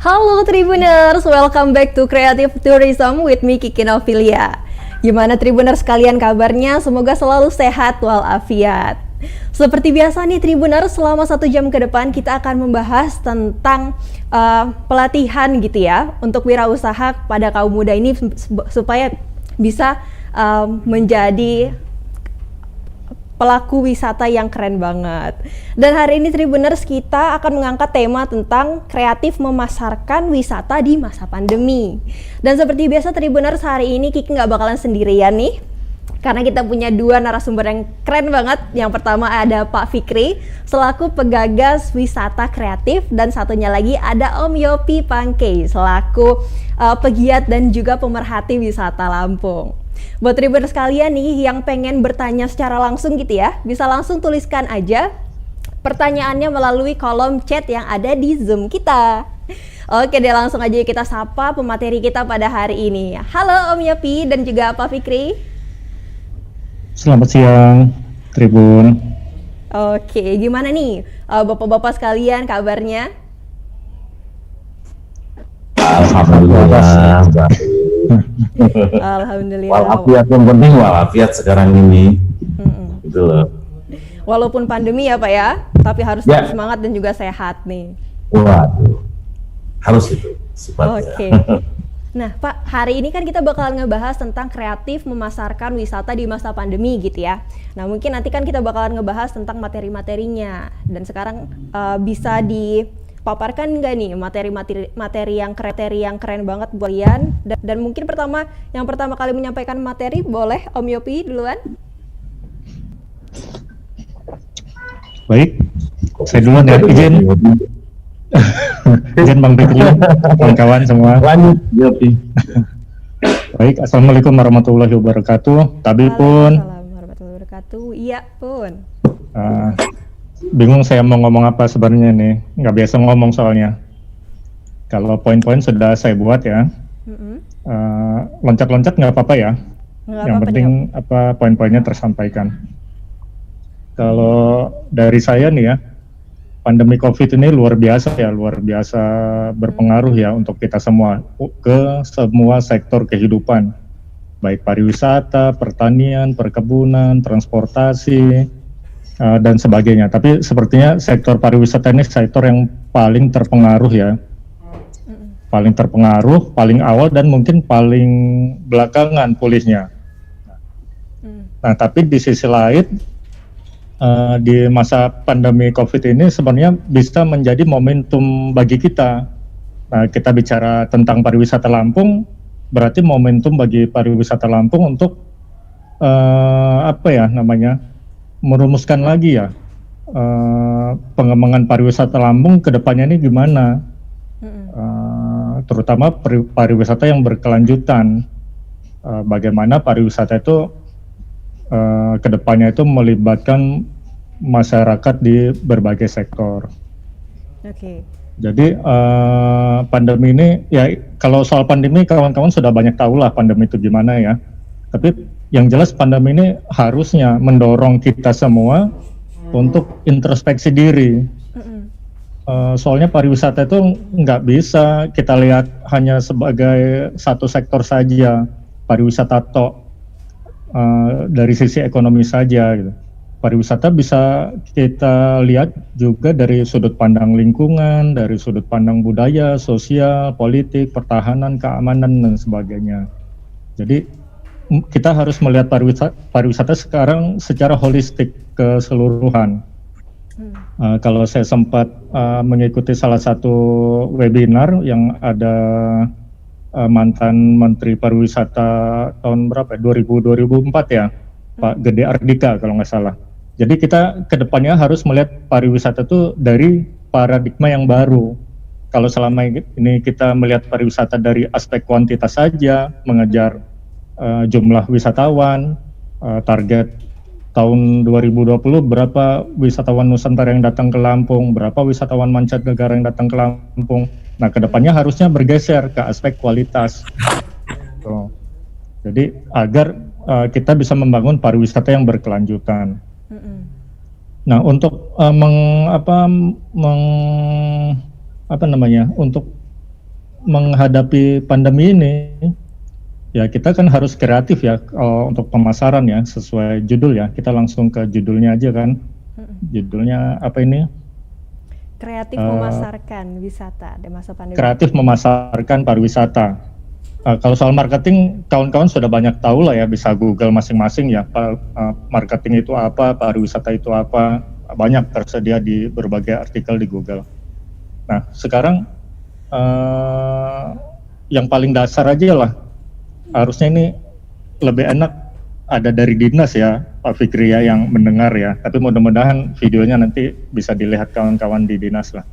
Halo Tribuners, welcome back to Creative Tourism with me Kiki Novilia. Gimana Tribuners sekalian kabarnya? Semoga selalu sehat walafiat. Seperti biasa nih Tribuners, selama 1 jam ke depan kita akan membahas tentang pelatihan gitu ya untuk wirausaha pada kaum muda ini supaya bisa menjadi pelaku wisata yang keren banget. Dan hari ini Tribuners kita akan mengangkat tema tentang kreatif memasarkan wisata di masa pandemi. Dan seperti biasa Tribuners, hari ini Kiki nggak bakalan sendirian nih, karena kita punya 2 narasumber yang keren banget. Yang pertama ada Pak Fikri selaku penggagas wisata kreatif, dan satunya lagi ada Om Yopi Pangkei selaku pegiat dan juga pemerhati wisata Lampung. Buat Tribuners sekalian nih yang pengen bertanya secara langsung gitu ya, bisa langsung tuliskan aja pertanyaannya melalui kolom chat yang ada di Zoom kita. Oke deh, langsung aja kita sapa pemateri kita pada hari ini. Halo Om Yopi dan juga Pak Fikri. Selamat siang, Tribun. Oke, gimana nih bapak-bapak sekalian kabarnya? Alhamdulillah. Alhamdulillah. Walafiat yang penting walafiat sekarang ini. Gitu loh. Walaupun pandemi ya Pak ya, tapi harus tetap semangat dan juga sehat nih. Waduh, harus itu sifatnya. Oke. Nah Pak, hari ini kan kita bakal ngebahas tentang kreatif memasarkan wisata di masa pandemi gitu ya. Nah mungkin nanti kan kita bakalan ngebahas tentang materi-materinya. Dan sekarang bisa dipaparkan nggak nih materi yang keren banget buat kalian. Dan mungkin yang pertama kali menyampaikan materi, boleh Om Yopi duluan. Baik, saya duluan ya, izin Bang Fikri, kawan-kawan semua. Lanjut, Yopi. Baik, Assalamualaikum warahmatullahi wabarakatuh. Tapi pun Waalaikumsalam warahmatullahi wabarakatuh. Iya pun. Bingung saya mau ngomong apa sebenarnya nih, nggak biasa ngomong soalnya. Kalau poin-poin sudah saya buat ya. Loncat-loncat nggak apa-apa ya. Yang penting poin-poinnya tersampaikan. Kalau dari saya nih ya, pandemi COVID ini luar biasa berpengaruh ya untuk kita semua, ke semua sektor kehidupan, baik pariwisata, pertanian, perkebunan, transportasi, dan sebagainya. Tapi sepertinya sektor pariwisata ini sektor yang paling terpengaruh ya, paling terpengaruh, paling awal dan mungkin paling belakangan pulihnya. Nah tapi di sisi lain, di masa pandemi COVID ini sebenarnya bisa menjadi momentum bagi kita. Nah, kita bicara tentang pariwisata Lampung, berarti momentum bagi pariwisata Lampung untuk merumuskan lagi ya pengembangan pariwisata Lampung ke depannya ini gimana, terutama pariwisata yang berkelanjutan. Bagaimana pariwisata itu kedepannya itu melibatkan masyarakat di berbagai sektor. Oke. Jadi pandemi ini ya, kalau soal pandemi kawan-kawan sudah banyak tahu lah pandemi itu gimana ya. Tapi yang jelas pandemi ini harusnya mendorong kita semua untuk introspeksi diri. Soalnya pariwisata itu nggak bisa kita lihat hanya sebagai satu sektor saja, pariwisata dari sisi ekonomi saja gitu. Pariwisata bisa kita lihat juga dari sudut pandang lingkungan, dari sudut pandang budaya, sosial, politik, pertahanan, keamanan dan sebagainya. Jadi kita harus melihat pariwisata sekarang secara holistik, keseluruhan. Kalau saya sempat mengikuti salah satu webinar yang ada mantan Menteri Pariwisata tahun berapa? 2004 ya, Pak Gede Ardika kalau nggak salah. Jadi kita kedepannya harus melihat pariwisata itu dari paradigma yang baru. Kalau selama ini kita melihat pariwisata dari aspek kuantitas saja, mengejar jumlah wisatawan, target tahun 2020 berapa wisatawan Nusantara yang datang ke Lampung, berapa wisatawan mancanegara yang datang ke Lampung. Nah, kedepannya harusnya bergeser ke aspek kualitas. Jadi agar kita bisa membangun pariwisata yang berkelanjutan. Nah, untuk untuk menghadapi pandemi ini, ya kita kan harus kreatif ya untuk pemasaran ya, sesuai judul ya. Kita langsung ke judulnya aja kan. Judulnya apa ini? Kreatif memasarkan wisata di masa pandemi. Kreatif memasarkan pariwisata. Kalau soal marketing, kawan-kawan sudah banyak tahu lah ya, bisa Google masing-masing ya. Marketing itu apa, pariwisata itu apa, banyak tersedia di berbagai artikel di Google. Nah, sekarang yang paling dasar aja lah, harusnya ini lebih enak ada dari dinas ya, Pak Fikri ya, yang mendengar ya. Tapi mudah-mudahan videonya nanti bisa dilihat kawan-kawan di dinas lah.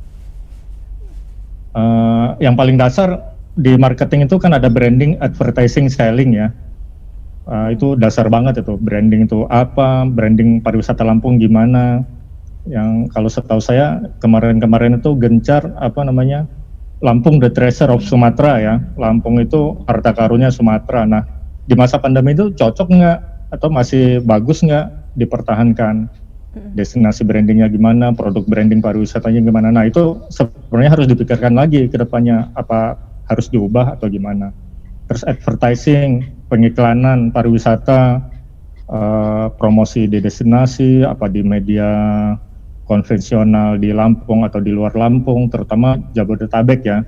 Yang paling dasar di marketing itu kan ada branding, advertising, selling ya. Itu dasar banget itu. Branding itu apa, branding pariwisata Lampung gimana. Yang kalau setahu saya kemarin-kemarin itu gencar apa namanya, Lampung the treasure of Sumatera ya. Lampung itu harta karunnya Sumatera. Nah, di masa pandemi itu cocok nggak atau masih bagus nggak dipertahankan? Destinasi brandingnya gimana, produk branding pariwisatanya gimana? Nah, itu sebenarnya harus dipikirkan lagi ke depannya, apa harus diubah atau gimana. Terus advertising, pengiklanan pariwisata, promosi di destinasi, apa di media konvensional di Lampung atau di luar Lampung, terutama Jabodetabek ya.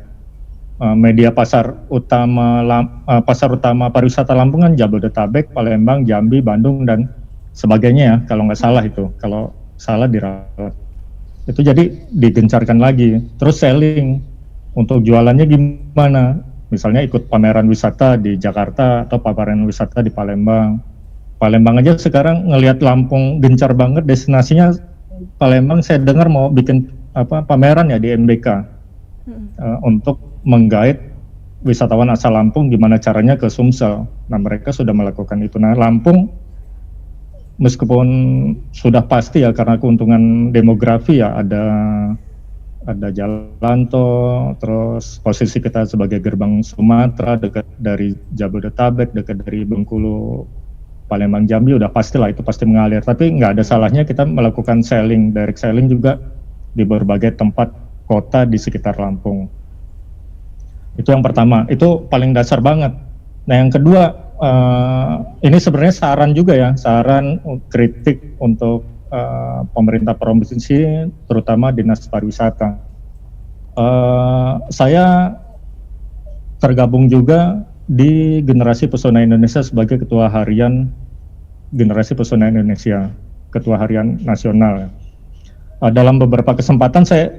Media pasar utama pariwisata Lampung kan Jabodetabek, Palembang, Jambi, Bandung dan sebagainya ya, kalau nggak salah itu. Kalau salah diralat. Itu jadi digencarkan lagi. Terus selling, untuk jualannya gimana? Misalnya ikut pameran wisata di Jakarta atau pameran wisata di Palembang. Palembang aja sekarang ngelihat Lampung gencar banget destinasinya. Palembang saya dengar mau bikin pameran ya di MBK untuk menggait wisatawan asal Lampung gimana caranya ke Sumsel. Nah, mereka sudah melakukan itu. Nah, Lampung meskipun sudah pasti ya karena keuntungan demografi ya, ada jalan tol, terus posisi kita sebagai gerbang Sumatera, dekat dari Jabodetabek, dekat dari Bengkulu, Palembang, Jambi, udah pastilah itu pasti mengalir. Tapi nggak ada salahnya kita melakukan selling, direct selling juga di berbagai tempat kota di sekitar Lampung. Itu yang pertama, itu paling dasar banget. Nah, yang kedua, ini sebenarnya saran juga ya, saran kritik untuk pemerintah provinsi, terutama dinas pariwisata. Saya tergabung juga di Generasi Pesona Indonesia sebagai ketua harian Generasi Pesona Indonesia, ketua harian nasional. Dalam beberapa kesempatan saya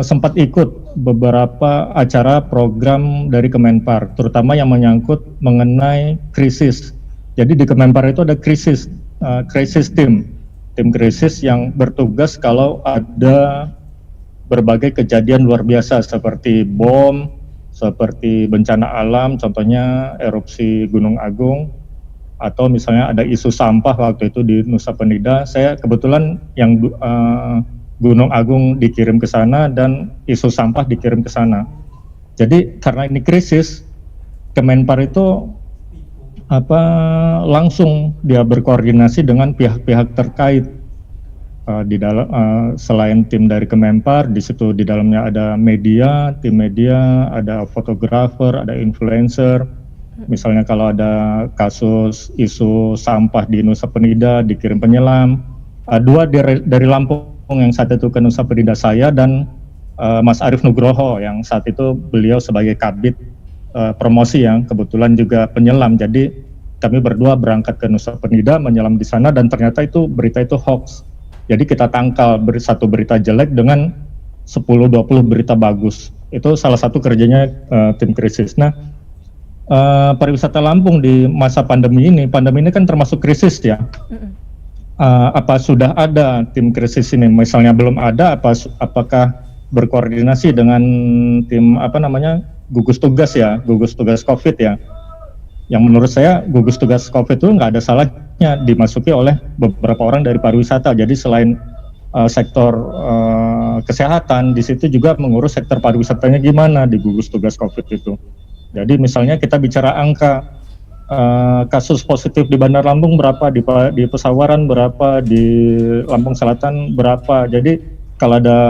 sempat ikut beberapa acara program dari Kemenpar, terutama yang menyangkut mengenai krisis. Jadi di Kemenpar itu ada krisis tim krisis yang bertugas kalau ada berbagai kejadian luar biasa seperti bom, seperti bencana alam, contohnya erupsi Gunung Agung, atau misalnya ada isu sampah waktu itu di Nusa Penida. Saya kebetulan yang Gunung Agung dikirim ke sana dan isu sampah dikirim ke sana. Jadi karena ini krisis, Kemenpar itu langsung dia berkoordinasi dengan pihak-pihak terkait di dalam selain tim dari Kemenpar, di situ di dalamnya ada media, tim media, ada fotografer, ada influencer. Misalnya kalau ada kasus isu sampah di Nusa Penida dikirim penyelam. Dua dari Lampung yang saat itu ke Nusa Penida, saya dan Mas Arief Nugroho yang saat itu beliau sebagai kabid promosi yang kebetulan juga penyelam. Jadi kami berdua berangkat ke Nusa Penida menyelam di sana dan ternyata itu berita itu hoax. Jadi kita tangkal satu berita jelek dengan 10-20 berita bagus. Itu salah satu kerjanya tim krisis. Nah, pariwisata Lampung di masa pandemi ini kan termasuk krisis ya. Apa sudah ada tim krisis ini? Misalnya belum ada, apakah berkoordinasi dengan tim gugus tugas ya, gugus tugas COVID ya. Yang menurut saya gugus tugas COVID itu nggak ada salahnya dimasuki oleh beberapa orang dari pariwisata. Jadi selain sektor kesehatan, di situ juga mengurus sektor pariwisatanya gimana di gugus tugas COVID itu. Jadi misalnya kita bicara angka kasus positif di Bandar Lampung berapa, di Pesawaran berapa, di Lampung Selatan berapa. Jadi kalau ada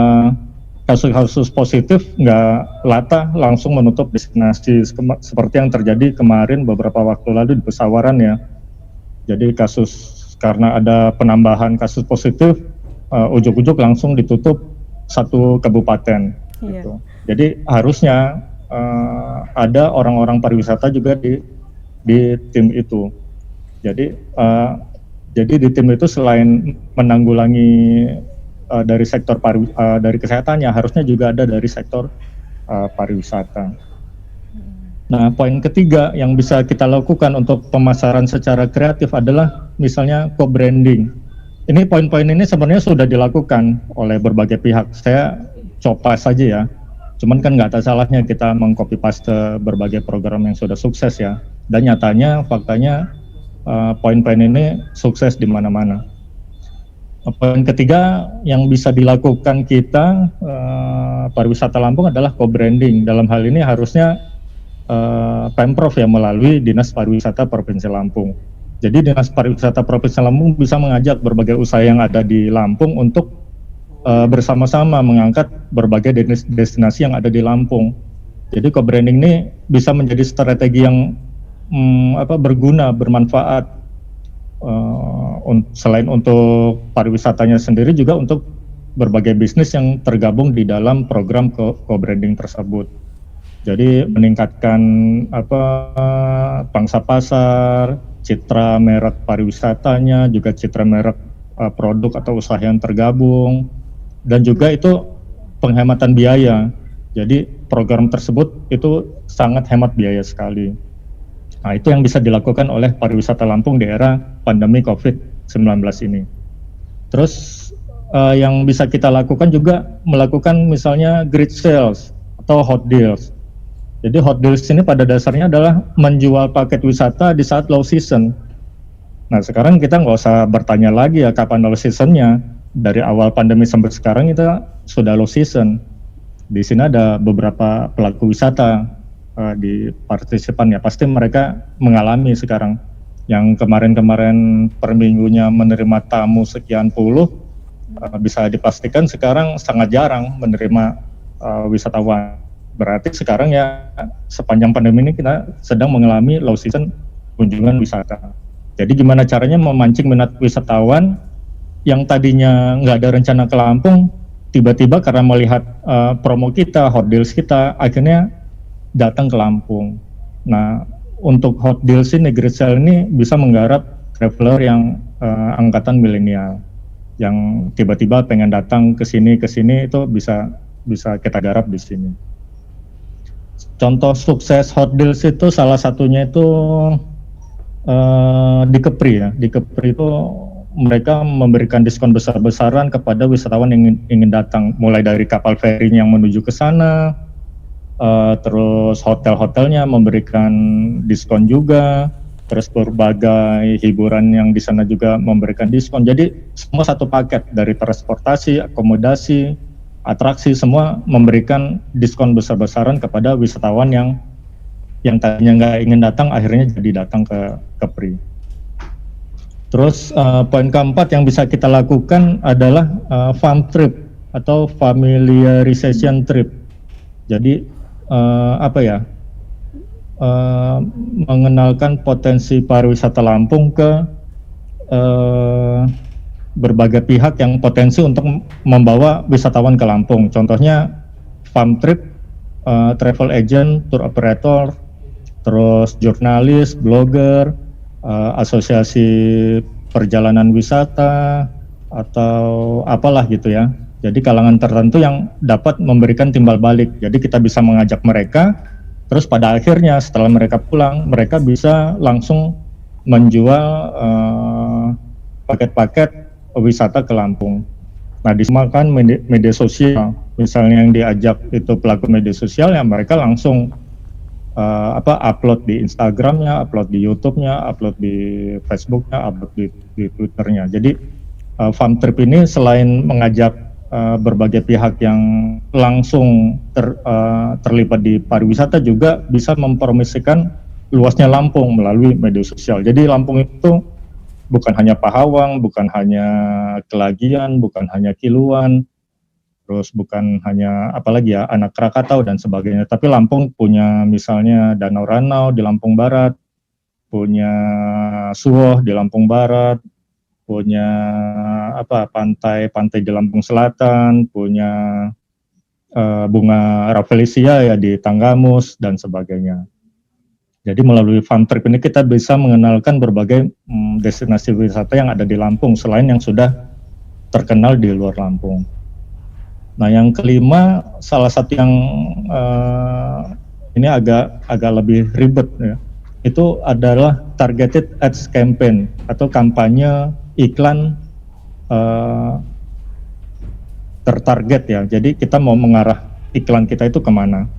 kasus-kasus positif nggak lata langsung menutup destinasi seperti yang terjadi kemarin beberapa waktu lalu di Pesawaran ya. Jadi karena ada penambahan kasus positif, ujuk-ujuk langsung ditutup satu kabupaten. Iya. Gitu. Jadi harusnya ada orang-orang pariwisata juga di tim itu. Jadi di tim itu selain menanggulangi dari sektor dari kesehatannya, harusnya juga ada dari sektor pariwisata. Nah, poin ketiga yang bisa kita lakukan untuk pemasaran secara kreatif adalah misalnya co-branding. Ini poin-poin ini sebenarnya sudah dilakukan oleh berbagai pihak. Saya copas saja ya. Cuman kan nggak ada salahnya kita meng-copy paste berbagai program yang sudah sukses ya. Dan nyatanya, faktanya poin-poin ini sukses di mana-mana. Poin ketiga yang bisa dilakukan kita pariwisata Lampung adalah co-branding. Dalam hal ini harusnya Pemprov ya melalui Dinas Pariwisata Provinsi Lampung. Jadi Dinas Pariwisata Provinsi Lampung bisa mengajak berbagai usaha yang ada di Lampung untuk bersama-sama mengangkat berbagai destinasi yang ada di Lampung. Jadi co-branding ini bisa menjadi strategi yang berguna, bermanfaat selain untuk pariwisatanya sendiri juga untuk berbagai bisnis yang tergabung di dalam program co-branding tersebut. Jadi meningkatkan pangsa pasar, citra merek pariwisatanya, juga citra merek produk atau usaha yang tergabung, dan juga itu penghematan biaya. Jadi program tersebut itu sangat hemat biaya sekali. Nah, itu yang bisa dilakukan oleh pariwisata Lampung di era pandemi COVID-19 ini. Terus yang bisa kita lakukan juga melakukan misalnya great sales atau hot deals. Jadi hot deals ini pada dasarnya adalah menjual paket wisata di saat low season. Nah, sekarang kita nggak usah bertanya lagi ya kapan low seasonnya. Dari awal pandemi sampai sekarang kita sudah low season. Di sini ada beberapa pelaku wisata di partisipan ya, pasti mereka mengalami sekarang. Yang kemarin-kemarin per minggunya menerima tamu sekian puluh, bisa dipastikan sekarang sangat jarang menerima wisatawan. Berarti sekarang ya sepanjang pandemi ini kita sedang mengalami low season kunjungan wisata. Jadi gimana caranya memancing minat wisatawan yang tadinya nggak ada rencana ke Lampung, tiba-tiba karena melihat promo kita, hot deals kita, akhirnya datang ke Lampung. Nah, untuk hot deals ini, great sale ini bisa menggarap traveler yang angkatan milenial, yang tiba-tiba pengen datang ke sini itu bisa kita garap di sini. Contoh sukses hot deals itu salah satunya itu di Kepri ya. Di Kepri itu mereka memberikan diskon besar-besaran kepada wisatawan yang ingin datang, mulai dari kapal feri yang menuju ke sana, terus hotel-hotelnya memberikan diskon juga, terus berbagai hiburan yang di sana juga memberikan diskon. Jadi semua satu paket, dari transportasi, akomodasi, atraksi, semua memberikan diskon besar-besaran kepada wisatawan yang tadinya nggak ingin datang akhirnya jadi datang ke Kepri. Terus poin keempat yang bisa kita lakukan adalah fun trip atau familiarization trip. Jadi mengenalkan potensi pariwisata Lampung ke berbagai pihak yang potensi untuk membawa wisatawan ke Lampung. Contohnya farm trip, travel agent, tour operator, terus jurnalis, blogger, asosiasi perjalanan wisata, atau apalah gitu ya. Jadi kalangan tertentu yang dapat memberikan timbal balik. Jadi kita bisa mengajak mereka, terus pada akhirnya setelah mereka pulang, mereka bisa langsung menjual paket-paket wisata ke Lampung. Nah, disemakan media sosial, misalnya yang diajak itu pelaku media sosial, ya mereka langsung upload di Instagramnya, upload di YouTube-nya, upload di Facebook-nya, upload di Twitter-nya. Jadi farm trip ini selain mengajak berbagai pihak yang langsung terlibat di pariwisata, juga bisa mempromosikan luasnya Lampung melalui media sosial. Jadi Lampung itu bukan hanya Pahawang, bukan hanya Kelagian, bukan hanya Kiluan, Terus bukan hanya apalagi ya Anak Krakatau dan sebagainya, tapi Lampung punya misalnya Danau Ranau di Lampung Barat, punya Suwoh di Lampung Barat, punya pantai-pantai di Lampung Selatan, punya bunga Rafflesia ya di Tanggamus dan sebagainya. Jadi melalui farm trip ini kita bisa mengenalkan berbagai destinasi wisata yang ada di Lampung selain yang sudah terkenal di luar Lampung. Nah, yang kelima, salah satu yang ini agak lebih ribet ya. Itu adalah targeted ads campaign atau kampanye iklan tertarget ya. Jadi kita mau mengarah iklan kita itu kemana?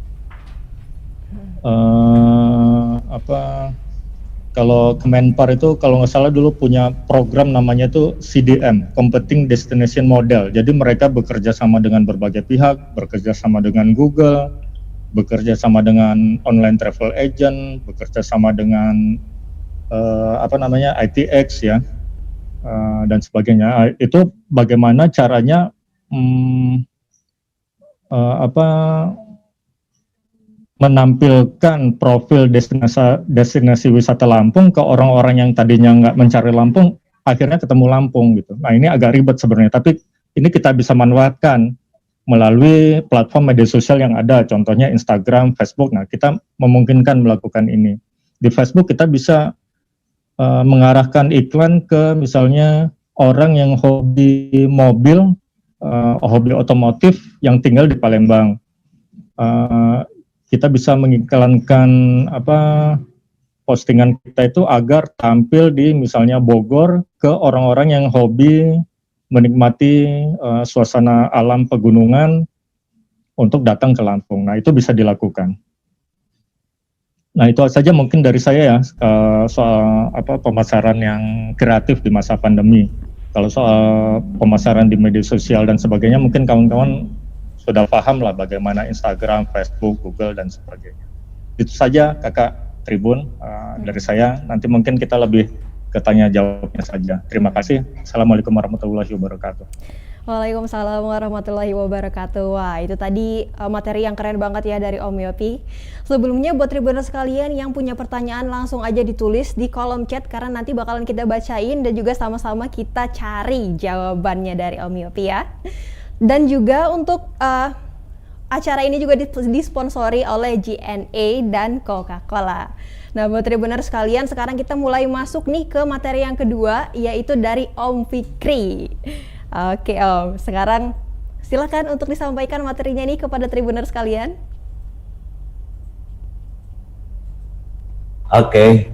Kalau Kemenpar itu kalau nggak salah dulu punya program namanya itu CDM, Competing Destination Model. Jadi mereka bekerja sama dengan berbagai pihak, bekerja sama dengan Google, bekerja sama dengan online travel agent, bekerja sama dengan ITX ya, dan sebagainya. Itu bagaimana caranya menampilkan profil destinasi wisata Lampung ke orang-orang yang tadinya nggak mencari Lampung, akhirnya ketemu Lampung gitu. Nah, ini agak ribet sebenarnya, tapi ini kita bisa manfaatkan melalui platform media sosial yang ada, contohnya Instagram, Facebook. Nah, kita memungkinkan melakukan ini. Di Facebook kita bisa mengarahkan iklan ke misalnya orang yang hobi mobil, hobi otomotif yang tinggal di Palembang. Kita bisa mengiklankan postingan kita itu agar tampil di misalnya Bogor ke orang-orang yang hobi menikmati suasana alam pegunungan untuk datang ke Lampung. Nah, itu bisa dilakukan. Nah, itu saja mungkin dari saya ya soal pemasaran yang kreatif di masa pandemi. Kalau soal pemasaran di media sosial dan sebagainya, mungkin kawan-kawan sudah paham lah bagaimana Instagram, Facebook, Google dan sebagainya. Itu saja Kakak Tribun dari saya. Nanti mungkin kita lebih ke tanya jawabnya saja. Terima kasih. Assalamualaikum warahmatullahi wabarakatuh. Waalaikumsalam warahmatullahi wabarakatuh. Wah, itu tadi materi yang keren banget ya dari Om Yopi. Sebelumnya buat Tribuners sekalian yang punya pertanyaan langsung aja ditulis di kolom chat karena nanti bakalan kita bacain dan juga sama-sama kita cari jawabannya dari Om Yopi ya. Dan juga untuk acara ini juga disponsori oleh GNA dan Coca-Cola. Nah, buat Tribuners sekalian, sekarang kita mulai masuk nih ke materi yang kedua, yaitu dari Om Fikri. Oke Om, sekarang silakan untuk disampaikan materinya nih kepada Tribuners sekalian. Oke,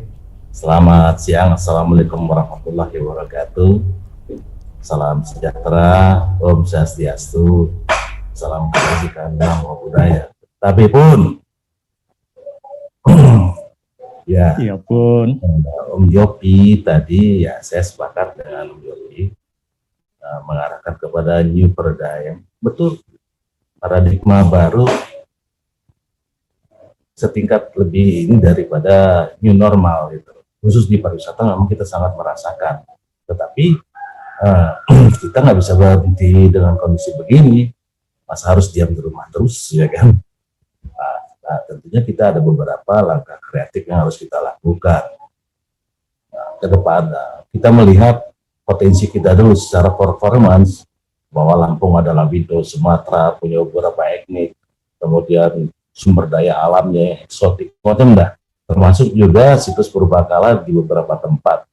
selamat siang. Assalamualaikum warahmatullahi wabarakatuh. Salam sejahtera, Om Swastiastu, salam kebajikan dan budaya. Tapi pun, ya, iya pun. Om Yopi tadi ya saya sepakat dengan Om Yopi mengarahkan kepada new paradigm. Betul, paradigma baru setingkat lebih ini daripada new normal gitu. Khusus di pariwisata memang kita sangat merasakan. Tetapi kita nggak bisa berhenti dengan kondisi begini, masa harus diam di rumah terus ya kan? Nah, tentunya kita ada beberapa langkah kreatif yang harus kita lakukan. Nah, ke depan kita melihat potensi kita dulu secara performance, bahwa Lampung adalah Windows, Sumatera punya beberapa etnik, kemudian sumber daya alamnya yang eksotik, macam dah. Termasuk juga situs purbakala di beberapa tempat.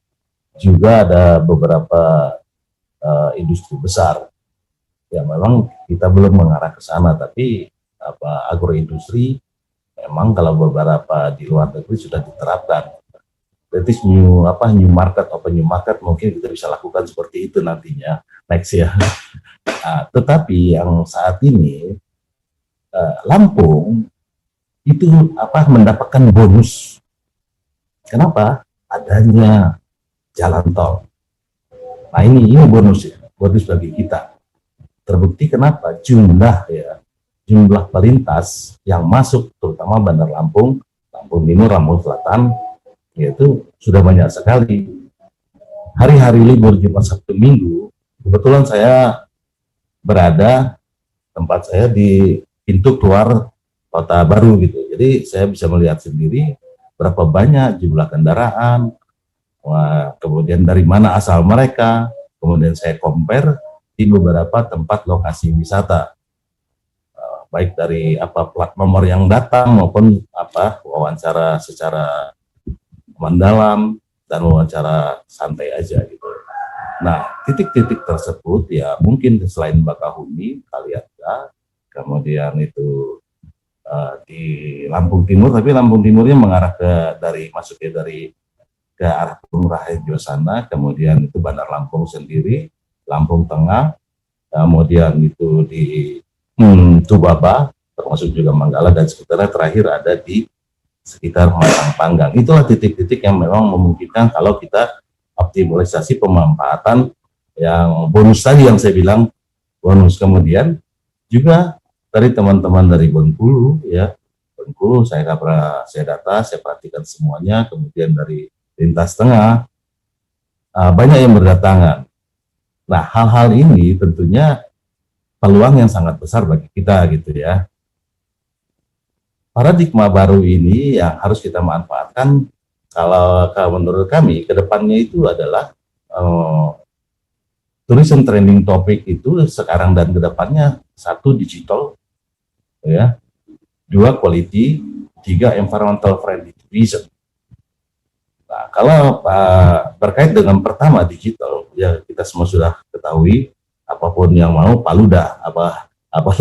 Juga ada beberapa industri besar. Ya memang kita belum mengarah ke sana, tapi agroindustri memang kalau beberapa di luar negeri sudah diterapkan. Berarti new market, open new market mungkin kita bisa lakukan seperti itu nantinya next ya. Nah, tetapi yang saat ini Lampung itu mendapatkan bonus. Kenapa? Adanya jalan tol. Nah ini bonus ya, bonus bagi kita. Terbukti kenapa jumlah pelintas yang masuk terutama Bandar Lampung, Lampung Timur, Lampung Selatan yaitu sudah banyak sekali. Hari-hari libur Jumat, Sabtu, Minggu kebetulan saya berada tempat saya di pintu keluar Kota Baru gitu. Jadi saya bisa melihat sendiri berapa banyak jumlah kendaraan, kemudian dari mana asal mereka, kemudian saya compare di beberapa tempat lokasi wisata, baik dari plat nomor yang datang maupun wawancara secara mendalam dan wawancara santai aja gitu. Nah, titik-titik tersebut ya mungkin selain Bakahuni, Kalianda, kemudian itu di Lampung Timur, tapi Lampung Timurnya mengarah masuknya dari ke arah Raharjo sana, kemudian itu Bandar Lampung sendiri, Lampung Tengah, kemudian itu di Tubaba, termasuk juga Manggala, dan sekitarnya terakhir ada di sekitar Matang Panggang. Itulah titik-titik yang memang memungkinkan kalau kita optimalisasi pemanfaatan yang bonus tadi yang saya bilang bonus. Kemudian juga dari teman-teman dari Bengkulu ya, Bengkulu saya data, saya perhatikan semuanya, kemudian dari lintas tengah banyak yang berdatangan. Nah, hal-hal ini tentunya peluang yang sangat besar bagi kita gitu ya. Paradigma baru ini yang harus kita manfaatkan kalau menurut kami ke depannya itu adalah tourism trending topik itu sekarang dan ke depannya, 1 digital ya, 2 quality, 3 environmental friendly tourism. Nah, kalau berkait dengan pertama digital ya, kita semua sudah ketahui, apapun yang mau paluda, apa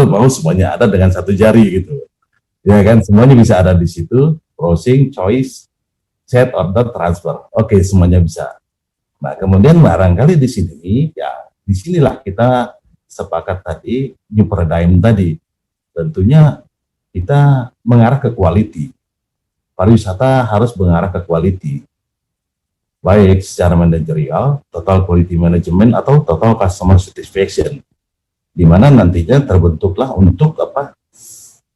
mau semuanya ada dengan 1 jari gitu. Ya kan, semuanya bisa ada di situ, browsing, choice, set, order, transfer. Oke, semuanya bisa. Nah, kemudian barangkali di sini ya, disinilah kita sepakat tadi new paradigm tadi. Tentunya kita mengarah ke quality. Pariwisata harus mengarah ke quality. Baik secara manajerial, total quality management atau total customer satisfaction, di mana nantinya terbentuklah untuk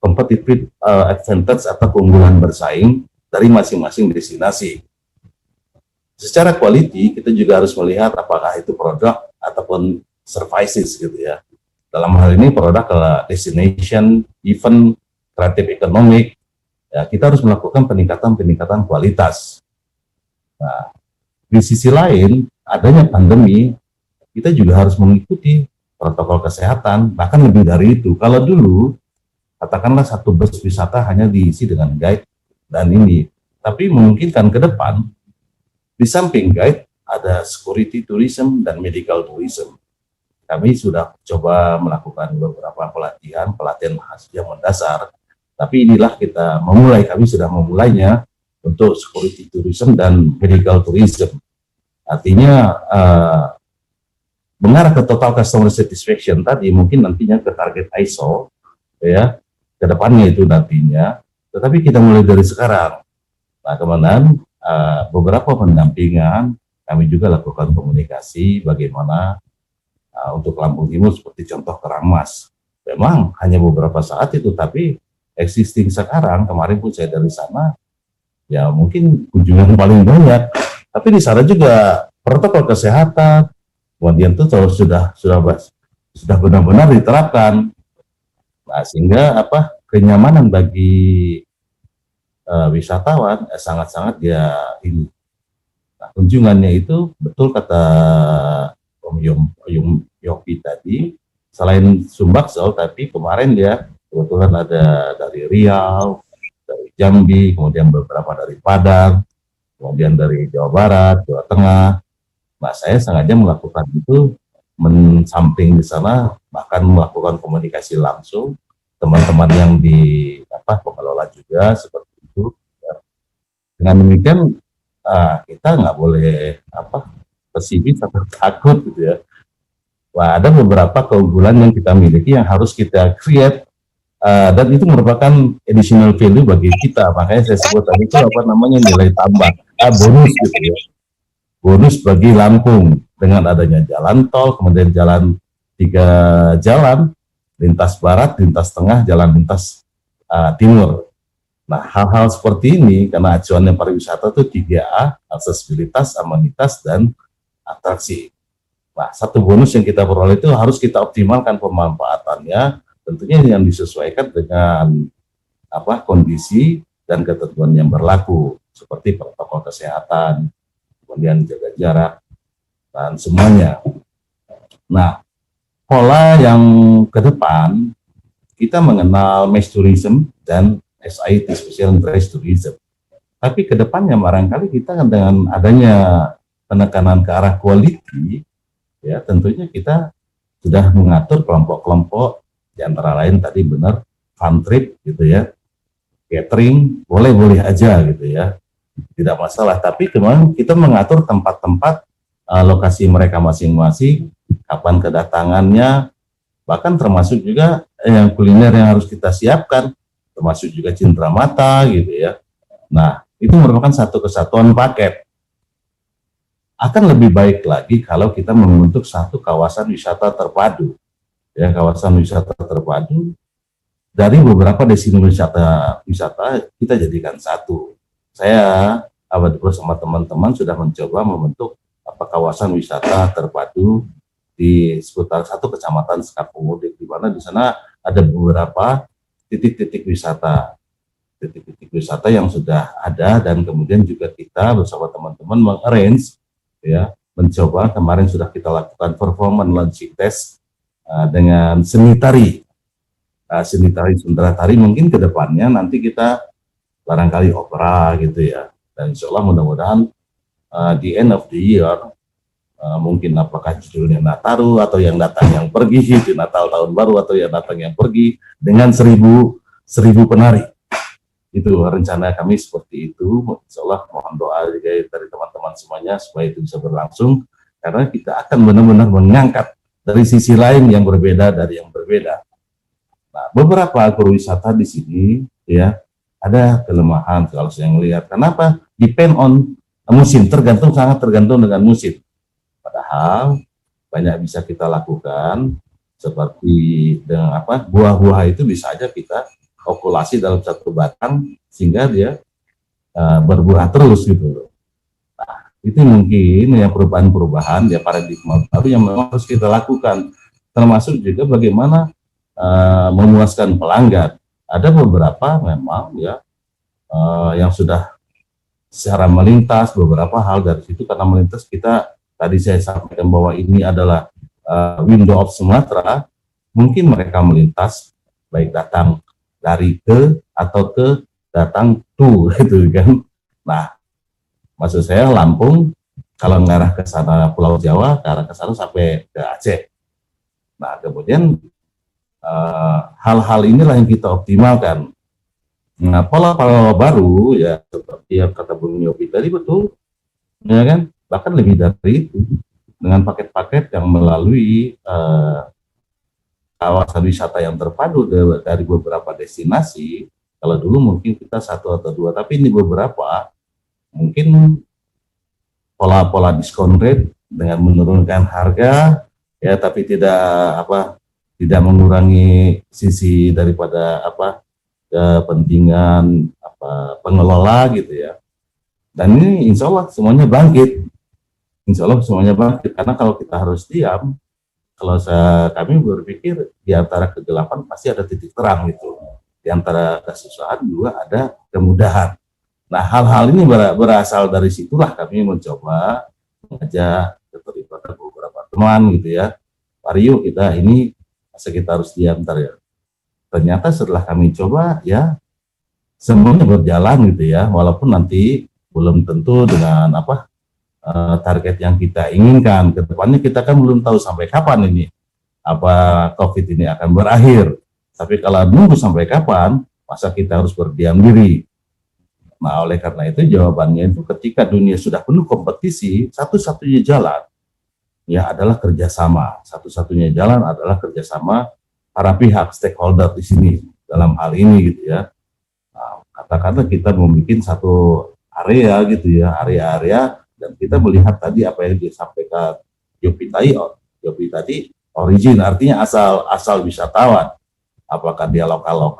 competitive advantage atau keunggulan bersaing dari masing-masing destinasi. Secara quality kita juga harus melihat apakah itu produk ataupun services gitu ya. Dalam hal ini produk adalah destination, event, kreatif ekonomi. Ya, kita harus melakukan peningkatan kualitas. Nah, di sisi lain, adanya pandemi, kita juga harus mengikuti protokol kesehatan, bahkan lebih dari itu. Kalau dulu, katakanlah 1 bus wisata hanya diisi dengan guide dan ini, tapi memungkinkan ke depan, di samping guide, ada security tourism dan medical tourism. Kami sudah coba melakukan beberapa pelatihan yang mendasar, tapi inilah kami sudah memulainya untuk security tourism dan medical tourism. Artinya mengarah ke total customer satisfaction tadi, mungkin nantinya ke target ISO ya, ke depannya itu nantinya, tetapi kita mulai dari sekarang. Nah, kemudian beberapa pendampingan kami juga lakukan komunikasi bagaimana untuk Lampung Timur seperti contoh Kerangmas. Memang hanya beberapa saat itu, tapi existing sekarang, kemarin pun saya dari sana, ya mungkin kunjungan paling banyak. Tapi di sana juga protokol kesehatan, kemudian itu sudah benar-benar diterapkan. Nah, sehingga kenyamanan bagi wisatawan sangat-sangat dia ini. Nah, kunjungannya itu betul kata Om Yopi tadi, selain Sumbaksel, tapi kemarin dia kebetulan ada dari Riau, dari Jambi, kemudian beberapa dari Padang, kemudian dari Jawa Barat, Jawa Tengah. Nah, saya sengaja melakukan itu mensamping di sana, bahkan melakukan komunikasi langsung teman-teman yang di pengelola juga seperti itu. Dengan demikian kita nggak boleh pesimis atau takut gitu ya. Wah, ada beberapa keunggulan yang kita miliki yang harus kita create, dan itu merupakan additional value bagi kita. Makanya saya sebut tadi itu nilai tambah, bonus gitu ya. Bonus bagi Lampung dengan adanya jalan tol, kemudian 3 jalan, lintas barat, lintas tengah, jalan lintas timur. Nah, hal-hal seperti ini karena acuannya pariwisata itu 3A, aksesibilitas, amenitas, dan atraksi. Nah, satu bonus yang kita peroleh itu harus kita optimalkan pemanfaatannya tentunya yang disesuaikan dengan kondisi dan ketentuan yang berlaku, seperti protokol kesehatan, kemudian jaga jarak, dan semuanya. Nah, pola yang ke depan, kita mengenal mass tourism dan SIT, Special Interest Tourism. Tapi ke depannya barangkali kita dengan adanya penekanan ke arah quality, ya tentunya kita sudah mengatur kelompok-kelompok, di antara lain tadi benar, fun trip gitu ya, catering, boleh-boleh aja gitu ya, tidak masalah. Tapi kemarin kita mengatur tempat-tempat lokasi mereka masing-masing, kapan kedatangannya, bahkan termasuk juga yang kuliner yang harus kita siapkan, termasuk juga cindera mata gitu ya. Nah, itu merupakan satu kesatuan paket. Akan lebih baik lagi kalau kita membentuk satu kawasan wisata terpadu. Ya, kawasan wisata terpadu dari beberapa destinasi wisata kita jadikan satu. Saya bersama teman-teman sudah mencoba membentuk kawasan wisata terpadu di seputar satu kecamatan Sekapumudik, di mana di sana ada beberapa titik-titik wisata yang sudah ada, dan kemudian juga kita bersama teman-teman mengarrange, ya, mencoba. Kemarin sudah kita lakukan performance launching test dengan seni tari, sundara tari. Mungkin kedepannya nanti kita barangkali opera gitu ya, dan insya Allah mudah-mudahan di end of the year, mungkin apakah judulnya Nataru atau yang datang yang pergi, di Natal tahun baru atau yang datang yang pergi, dengan 1000 penari. Itu rencana kami seperti itu. Insya Allah mohon doa juga dari teman-teman semuanya supaya itu bisa berlangsung, karena kita akan benar-benar mengangkat dari sisi lain yang berbeda dari yang berbeda. Nah, beberapa agrowisata di sini ya ada kelemahan kalau saya melihat. Kenapa? Depend on musim, sangat tergantung dengan musim. Padahal banyak bisa kita lakukan, seperti dengan buah-buah itu bisa aja kita okulasi dalam satu batang sehingga dia berbuah terus gitu. Nah, itu mungkin yang perubahan-perubahan ya, paradigma baru yang memang harus kita lakukan, termasuk juga bagaimana memuaskan pelanggan. Ada beberapa memang ya yang sudah secara melintas beberapa hal dari situ, karena melintas kita tadi saya sampaikan bahwa ini adalah window of Sumatera, mungkin mereka melintas baik datang dari ke atau ke datang to gitu kan. Nah, maksud saya Lampung kalau mengarah ke sana Pulau Jawa, ke arah ke sana sampai ke Aceh. Nah, kemudian hal-hal inilah yang kita optimalkan. Nah, pola-pola baru ya seperti yang kata Bung Yopi tadi betul, ya kan? Bahkan lebih dari itu, dengan paket-paket yang melalui kawasan wisata yang terpadu dari beberapa destinasi. Kalau dulu mungkin kita 1 atau 2, tapi ini beberapa, mungkin pola-pola diskon rate dengan menurunkan harga, ya, tapi tidak mengurangi sisi daripada kepentingan pengelola gitu ya. Dan ini insya Allah semuanya bangkit. Insya Allah semuanya bangkit, karena kalau kita harus diam, kalau kami berpikir di antara kegelapan pasti ada titik terang gitu. Di antara kesusahan juga ada kemudahan. Nah, hal-hal ini berasal dari situlah kami mencoba mengajak keterlibatan beberapa teman gitu ya. Mari yuk kita ini, masa kita harus diam ya. Ternyata setelah kami coba ya semuanya berjalan gitu ya, walaupun nanti belum tentu dengan target yang kita inginkan. Kedepannya kita kan belum tahu sampai kapan ini COVID ini akan berakhir. Tapi kalau nunggu sampai kapan, masa kita harus berdiam diri? Nah, oleh karena itu jawabannya itu ketika dunia sudah penuh kompetisi, satu-satunya jalan ya adalah kerjasama. Satu-satunya jalan adalah kerjasama para pihak stakeholder di sini dalam hal ini gitu ya. Nah, katakanlah kita membuat satu area gitu ya, area-area. Dan kita melihat tadi apa yang disampaikan Yopi tadi, origin artinya asal wisatawan. Apakah dia lokal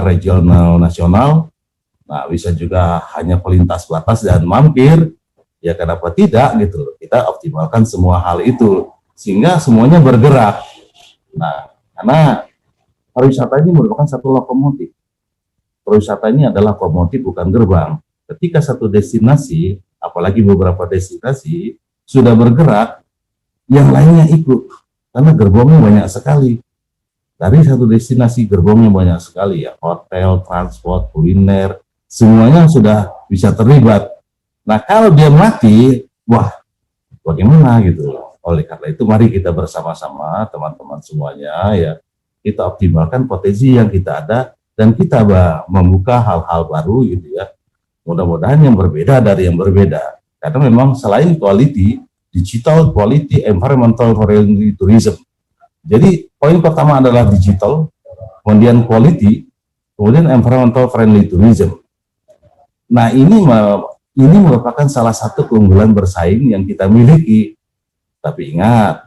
regional nasional. Nah, bisa juga hanya pelintas batas dan mampir. Ya kenapa tidak gitu. Kita optimalkan semua hal itu sehingga semuanya bergerak. Nah, karena pariwisata ini merupakan satu lokomotif. Pariwisata ini adalah lokomotif bukan gerbang. Ketika satu destinasi, apalagi beberapa destinasi sudah bergerak, yang lainnya ikut. Karena gerbongnya banyak sekali. Dari satu destinasi gerbongnya banyak sekali ya, hotel, transport, kuliner, semuanya sudah bisa terlibat. Nah kalau dia mati, wah bagaimana gitu. Oleh karena itu mari kita bersama-sama teman-teman semuanya ya, kita optimalkan potensi yang kita ada dan kita membuka hal-hal baru gitu ya. Mudah-mudahan yang berbeda dari yang berbeda. Karena memang selain quality, digital quality, environmental friendly tourism. Jadi poin pertama adalah digital, kemudian quality, kemudian environmental friendly tourism. Nah ini merupakan salah satu keunggulan bersaing yang kita miliki. Tapi ingat,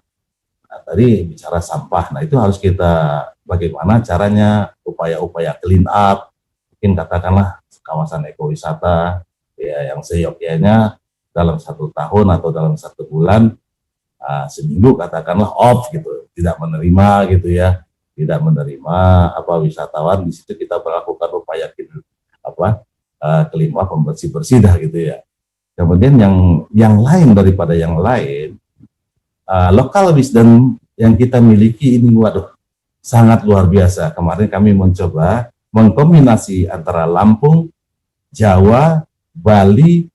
nah, tadi bicara sampah, nah itu harus kita bagaimana caranya, upaya-upaya clean up, mungkin katakanlah kawasan ekowisata ya yang seyogyanya dalam 1 tahun atau dalam 1 bulan, seminggu katakanlah off gitu, tidak menerima gitu ya, tidak menerima wisatawan. Di situ kita melakukan upaya clean up, pembersih dah gitu ya. Kemudian yang lain daripada yang lain, lokal wisdom yang kita miliki ini waduh sangat luar biasa. Kemarin kami mencoba mengkombinasi antara Lampung, Jawa, Bali,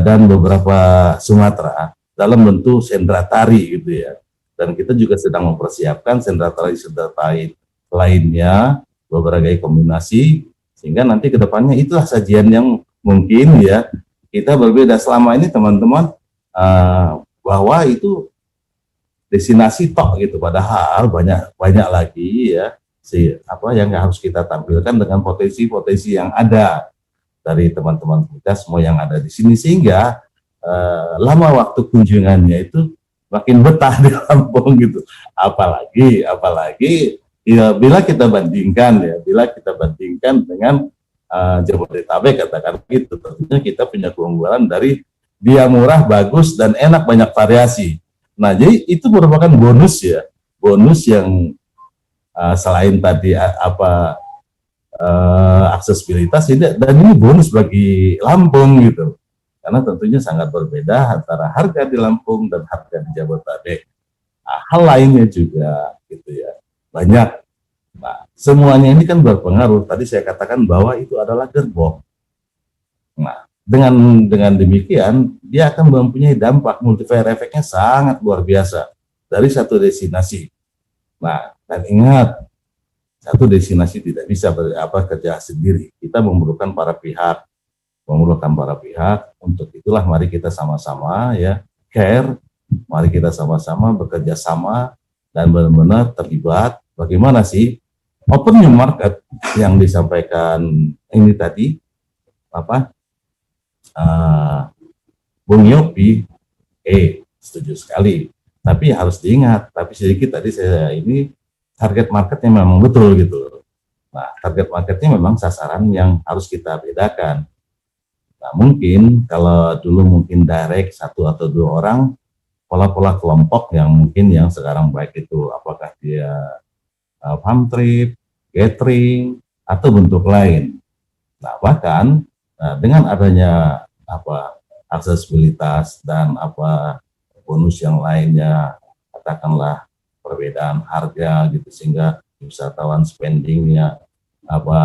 dan beberapa Sumatera dalam bentuk sendra tari gitu ya. Dan kita juga sedang mempersiapkan sendra tari lainnya, beberapa kombinasi, sehingga nanti ke depannya itulah sajian yang mungkin ya kita berbeda. Selama ini teman-teman bahwa itu destinasi tok gitu, padahal banyak lagi ya yang harus kita tampilkan dengan potensi-potensi yang ada dari teman-teman kita semua yang ada di sini, sehingga lama waktu kunjungannya itu makin betah di Lampung gitu. Apalagi ya bila kita bandingkan dengan Jabodetabek katakan gitu, tentunya kita punya keunggulan dari dia murah, bagus dan enak, banyak variasi. Nah jadi itu merupakan bonus yang selain tadi aksesibilitas ini, dan ini bonus bagi Lampung gitu. Karena tentunya sangat berbeda antara harga di Lampung dan harga di Jabodetabek. Nah, hal lainnya juga gitu ya, banyak. Nah, semuanya ini kan berpengaruh. Tadi saya katakan bahwa itu adalah gerbong. Nah, dengan demikian dia akan mempunyai dampak multiplier efeknya sangat luar biasa dari satu destinasi. Nah, dan ingat, satu destinasi tidak bisa kerja sendiri. Kita memerlukan para pihak. Untuk itulah mari kita sama-sama ya care, mari kita sama-sama bekerja sama dan benar-benar terlibat. Bagaimana sih open new market yang disampaikan ini tadi Bung Yopi, setuju sekali. Tapi harus diingat, tapi sedikit tadi saya ini target marketnya memang betul gitu. Nah, target marketnya memang sasaran yang harus kita bedakan. Nah, mungkin kalau dulu mungkin direct 1 atau 2 orang, pola-pola kelompok yang mungkin yang sekarang baik itu apakah dia farm trip, catering, atau bentuk lain. Nah, bahkan dengan adanya aksesibilitas dan bonus yang lainnya, katakanlah perbedaan harga gitu, sehingga wisatawan spendingnya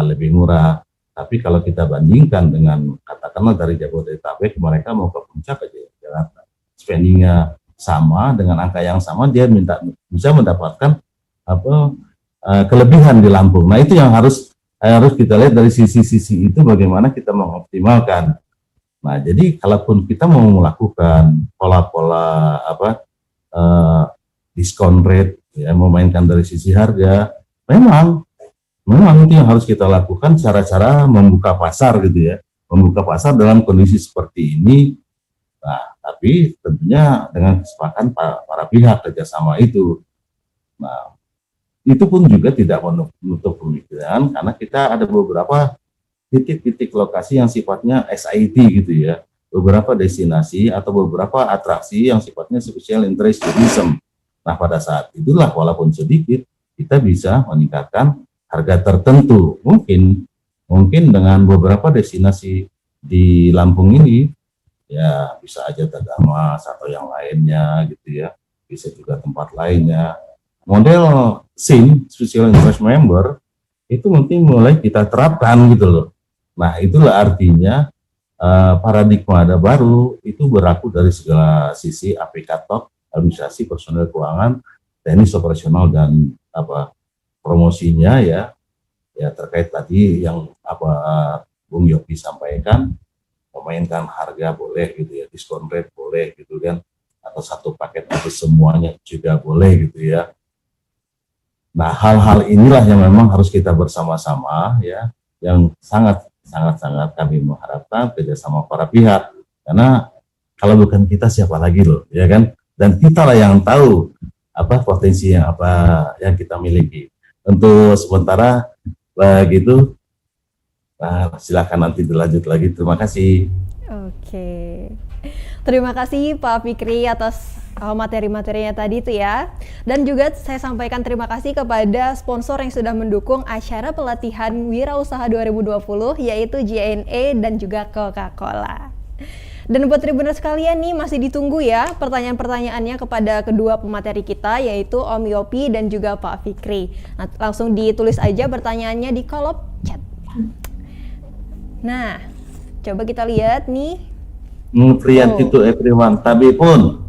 lebih murah. Tapi kalau kita bandingkan dengan katakanlah dari Jabodetabek, mereka mau ke puncak aja Jakarta, spendingnya sama dengan angka yang sama, dia bisa mendapatkan kelebihan di Lampung. Nah itu yang harus kita lihat dari sisi-sisi itu, bagaimana kita mengoptimalkan. Nah jadi kalaupun kita mau melakukan pola-pola diskon rate, ya memainkan dari sisi harga, memang itu yang harus kita lakukan, cara-cara membuka pasar gitu ya, membuka pasar dalam kondisi seperti ini. Nah, tapi tentunya dengan kesepakatan para pihak kerjasama itu. Nah, itu pun juga tidak menutup kemungkinan, karena kita ada beberapa titik-titik lokasi yang sifatnya SIT gitu ya, beberapa destinasi atau beberapa atraksi yang sifatnya special interest tourism. Nah, pada saat itulah walaupun sedikit, kita bisa meningkatkan harga tertentu. Mungkin dengan beberapa destinasi di Lampung ini, ya bisa aja Tegamas atau yang lainnya gitu ya, bisa juga tempat lainnya. Model SIM, Special Interest Member, itu mungkin mulai kita terapkan gitu loh. Nah itulah artinya paradigma ada baru itu berlaku dari segala sisi APK TOK, administrasi personel keuangan, teknis operasional dan promosinya ya terkait tadi yang Bung Yopi sampaikan, memainkan harga boleh gitu ya, diskon rate boleh gitu kan, atau satu paket atau semuanya juga boleh gitu ya. Nah hal-hal inilah yang memang harus kita bersama-sama ya, yang sangat kami mengharapkan kerjasama para pihak, karena kalau bukan kita siapa lagi loh ya kan, dan kita lah yang tahu potensi yang yang kita miliki. Untuk sementara begitu, silakan nanti dilanjut lagi. Terima kasih. Oke, terima kasih Pak Fikri atas materi-materinya tadi itu ya. Dan juga saya sampaikan terima kasih kepada sponsor yang sudah mendukung acara pelatihan Wirausaha 2020, yaitu JNE dan juga Coca-Cola. Dan buat Tribuners sekalian nih, masih ditunggu ya pertanyaan-pertanyaannya kepada kedua pemateri kita, yaitu Om Yopi dan juga Pak Fikri. Nah, langsung ditulis aja pertanyaannya di kolom chat. Nah, coba kita lihat nih. Priyanti to everyone, Tabi pun,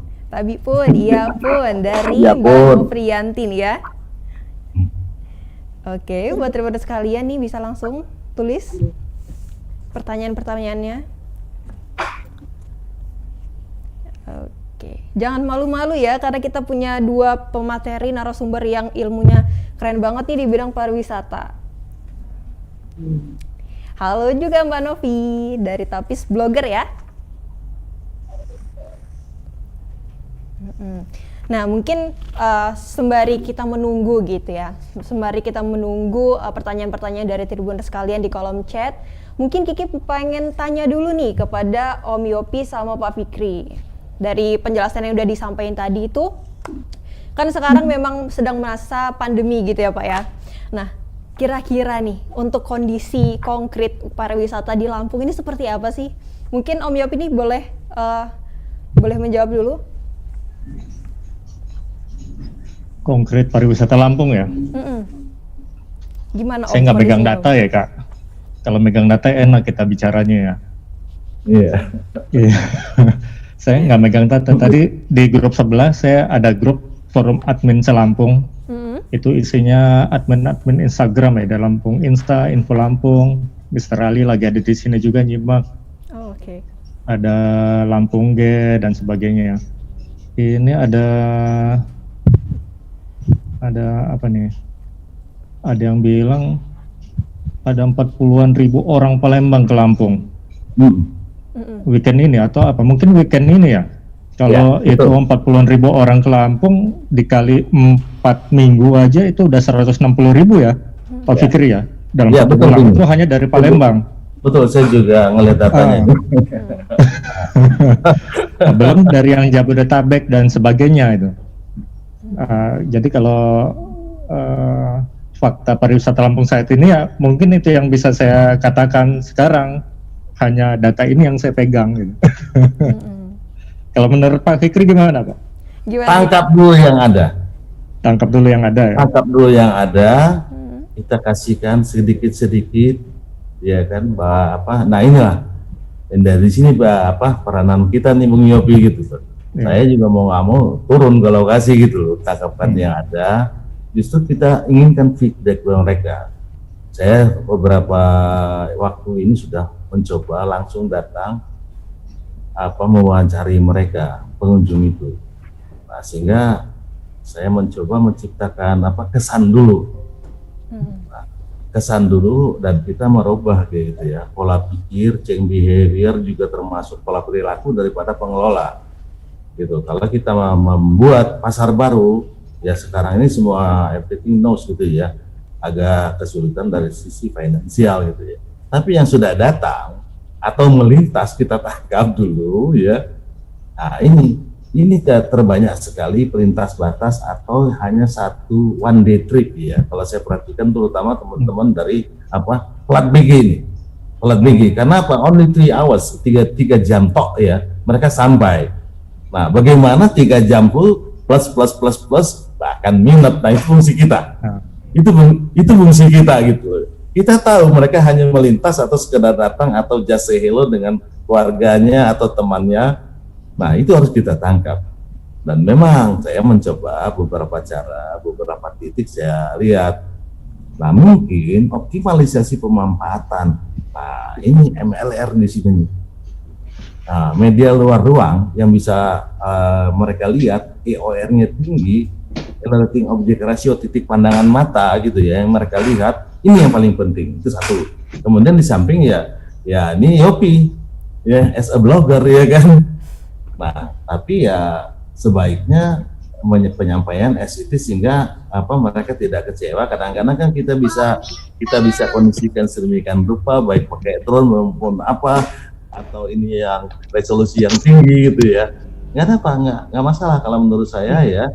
iya pun, dari Ya Mbak Priyanti nih ya. Oke, buat Tribuners sekalian nih bisa langsung tulis pertanyaan-pertanyaannya. Oke, jangan malu-malu ya, karena kita punya dua pemateri narasumber yang ilmunya keren banget nih di bidang pariwisata. Halo juga Mbak Novi dari Tapis Blogger ya. Nah mungkin sembari kita menunggu gitu ya, pertanyaan-pertanyaan dari Tribuners sekalian di kolom chat, mungkin Kiki pengen tanya dulu nih kepada Om Yopi sama Pak Fikri. Dari penjelasan yang udah disampaikan tadi itu, kan sekarang memang sedang masa pandemi gitu ya Pak ya. Nah kira-kira nih untuk kondisi konkret pariwisata di Lampung ini seperti apa sih? Mungkin Om Yopi ini boleh menjawab dulu. Konkret pariwisata Lampung ya? Gimana? Saya nggak megang data ya Kak. Kalau megang data enak kita bicaranya ya. Iya. Iya. Saya nggak megang data. Tadi di grup sebelah saya ada grup forum admin Selampung. Itu isinya admin Instagram ya, ada Lampung Insta, Info Lampung. Mr. Ali lagi ada di sini juga nyimak. Oh, oke. Ada Lampung G dan sebagainya. Ini ada apa nih? Ada yang bilang ada 40-an ribu orang Palembang ke Lampung. Weekend ini atau apa? Mungkin weekend ini ya. Kalau ya, itu 40-an ribu orang ke Lampung dikali 4 minggu aja itu udah 160 ribu ya, Pak Fikri ya. Dalam satu bulan itu hanya dari Palembang. Betul, saya juga ngelihat datanya. Belum dari yang Jabodetabek dan sebagainya itu. Jadi kalau fakta pariwisata Lampung saat ini ya mungkin itu yang bisa saya katakan sekarang, hanya data ini yang saya pegang gitu. Kalau menurut Pak Fikri gimana Pak? Tangkap dulu yang ada. Tangkap dulu yang ada ya? Tangkap dulu yang ada, kita kasihkan sedikit-sedikit, ya kan, nah inilah, dan dari sini peranan kita nih Bung Yopi gitu. Saya juga mau nggak mau turun ke lokasi gitu loh, tangkapan yang ada, justru kita inginkan feedback dari mereka. Saya beberapa waktu ini sudah mencoba langsung datang mewawancari mereka, pengunjung itu. Nah, sehingga saya mencoba menciptakan kesan dulu. Nah, kesan dulu dan kita merubah gitu ya, pola pikir, change behavior juga termasuk pola perilaku daripada pengelola. Gitu. Kalau kita membuat pasar baru, ya sekarang ini semua everything knows gitu ya, agak kesulitan dari sisi finansial gitu ya. Tapi yang sudah datang atau melintas kita tangkap dulu ya. Nah ini ini terbanyak sekali pelintas batas atau hanya satu one day trip ya. Kalau saya perhatikan terutama teman-teman dari plat BG ini. Plat BG karena apa? Only 3 hours, 3 jam tok ya. Mereka sampai. Nah, bagaimana 3 jam plus bahkan minus, nah itu fungsi kita. Itu fungsi kita gitu. Kita tahu mereka hanya melintas atau sekedar datang atau just say hello dengan keluarganya atau temannya. Nah, itu harus kita tangkap. Dan memang saya mencoba beberapa cara, beberapa titik saya lihat. Nah, mungkin optimalisasi pemanfaatan. Nah, ini MLR di sini. Nah, media luar ruang yang bisa mereka lihat, EOR-nya tinggi, Relating Object Ratio, titik pandangan mata gitu ya, yang mereka lihat, ini yang paling penting, itu satu. Kemudian di samping ya ini Yopi, ya, as a blogger ya kan. Nah, tapi ya sebaiknya penyampaian as it is sehingga mereka tidak kecewa. Kadang-kadang kan kita bisa kondisikan sedemikian rupa baik pakai drone maupun atau ini yang resolusi yang tinggi gitu ya. Nggak masalah kalau menurut saya ya.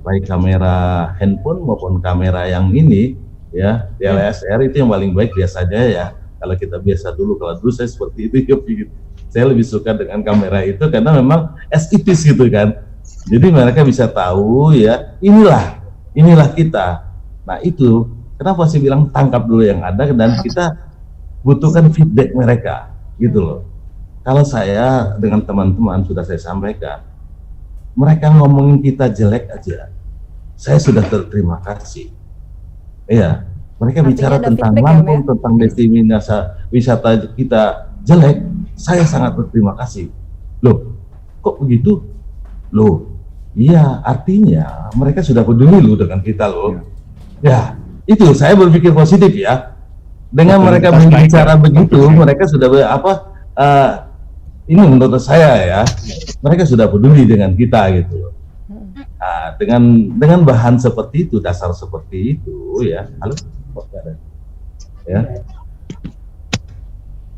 Baik kamera handphone maupun kamera yang ini ya DSLR itu yang paling baik biasanya ya. Kalau kita biasa kalau dulu saya seperti itu gitu. Saya lebih suka dengan kamera itu karena memang as it is gitu kan. Jadi mereka bisa tahu ya inilah kita. Nah itu kenapa saya bilang tangkap dulu yang ada dan kita butuhkan feedback mereka gitu loh. Kalau saya dengan teman-teman sudah saya sampaikan, mereka ngomongin kita jelek aja, saya sudah berterima kasih. Iya, mereka bicara tentang Lampung, tentang destinasi wisata kita jelek, saya sangat berterima kasih. Loh, kok begitu? Loh, iya artinya mereka sudah peduli loh dengan kita loh. Ya, itu saya berpikir positif ya. Dengan mereka berbicara begitu, mereka sudah ini menurut saya ya, mereka sudah peduli dengan kita gitu. Nah, dengan bahan seperti itu, dasar seperti itu ya,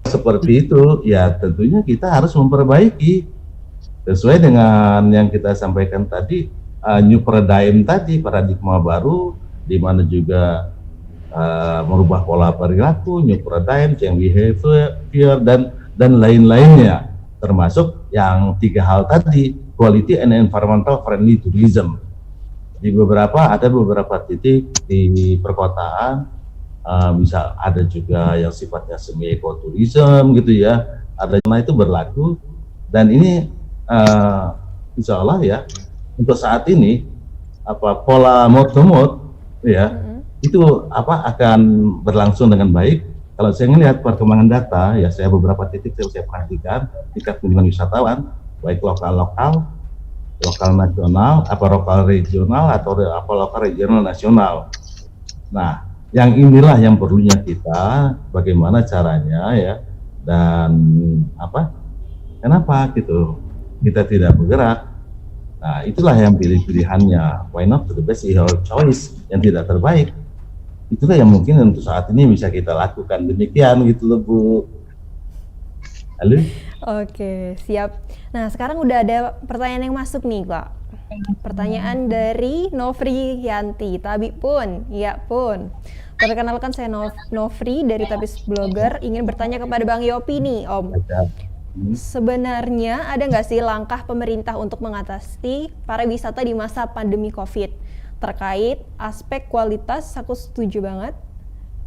seperti itu ya tentunya kita harus memperbaiki sesuai dengan yang kita sampaikan tadi, new paradigm tadi, paradigma baru di mana juga merubah pola perilaku, new paradigm, change behavior dan lain-lainnya, termasuk yang 3 hal tadi, quality and environmental friendly tourism. Ada beberapa titik di perkotaan, bisa ada juga yang sifatnya semi ekoturism gitu ya, itu berlaku dan ini insya Allah ya untuk saat ini pola mode to mode ya itu akan berlangsung dengan baik. Kalau saya melihat perkembangan data ya, saya beberapa titik saya perhatikan tingkat kunjungan wisatawan baik lokal nasional, lokal regional atau lokal regional nasional. Nah, yang inilah yang perlunya kita bagaimana caranya ya, dan kenapa gitu kita tidak bergerak. Nah, itulah yang pilihannya. Why not to the best is your choice, yang tidak terbaik. Itulah yang mungkin untuk saat ini bisa kita lakukan. Demikian gitu loh Bu. Halo? Oke, siap. Nah, sekarang udah ada pertanyaan yang masuk nih Pak. Pertanyaan dari Novri Yanti. Tabi pun, ya pun. Perkenalkan saya Novri dari Tabis Blogger, ingin bertanya kepada Bang Yopi nih Om. Sebenarnya ada nggak sih langkah pemerintah untuk mengatasi pariwisata di masa pandemi COVID? Terkait aspek kualitas, aku setuju banget.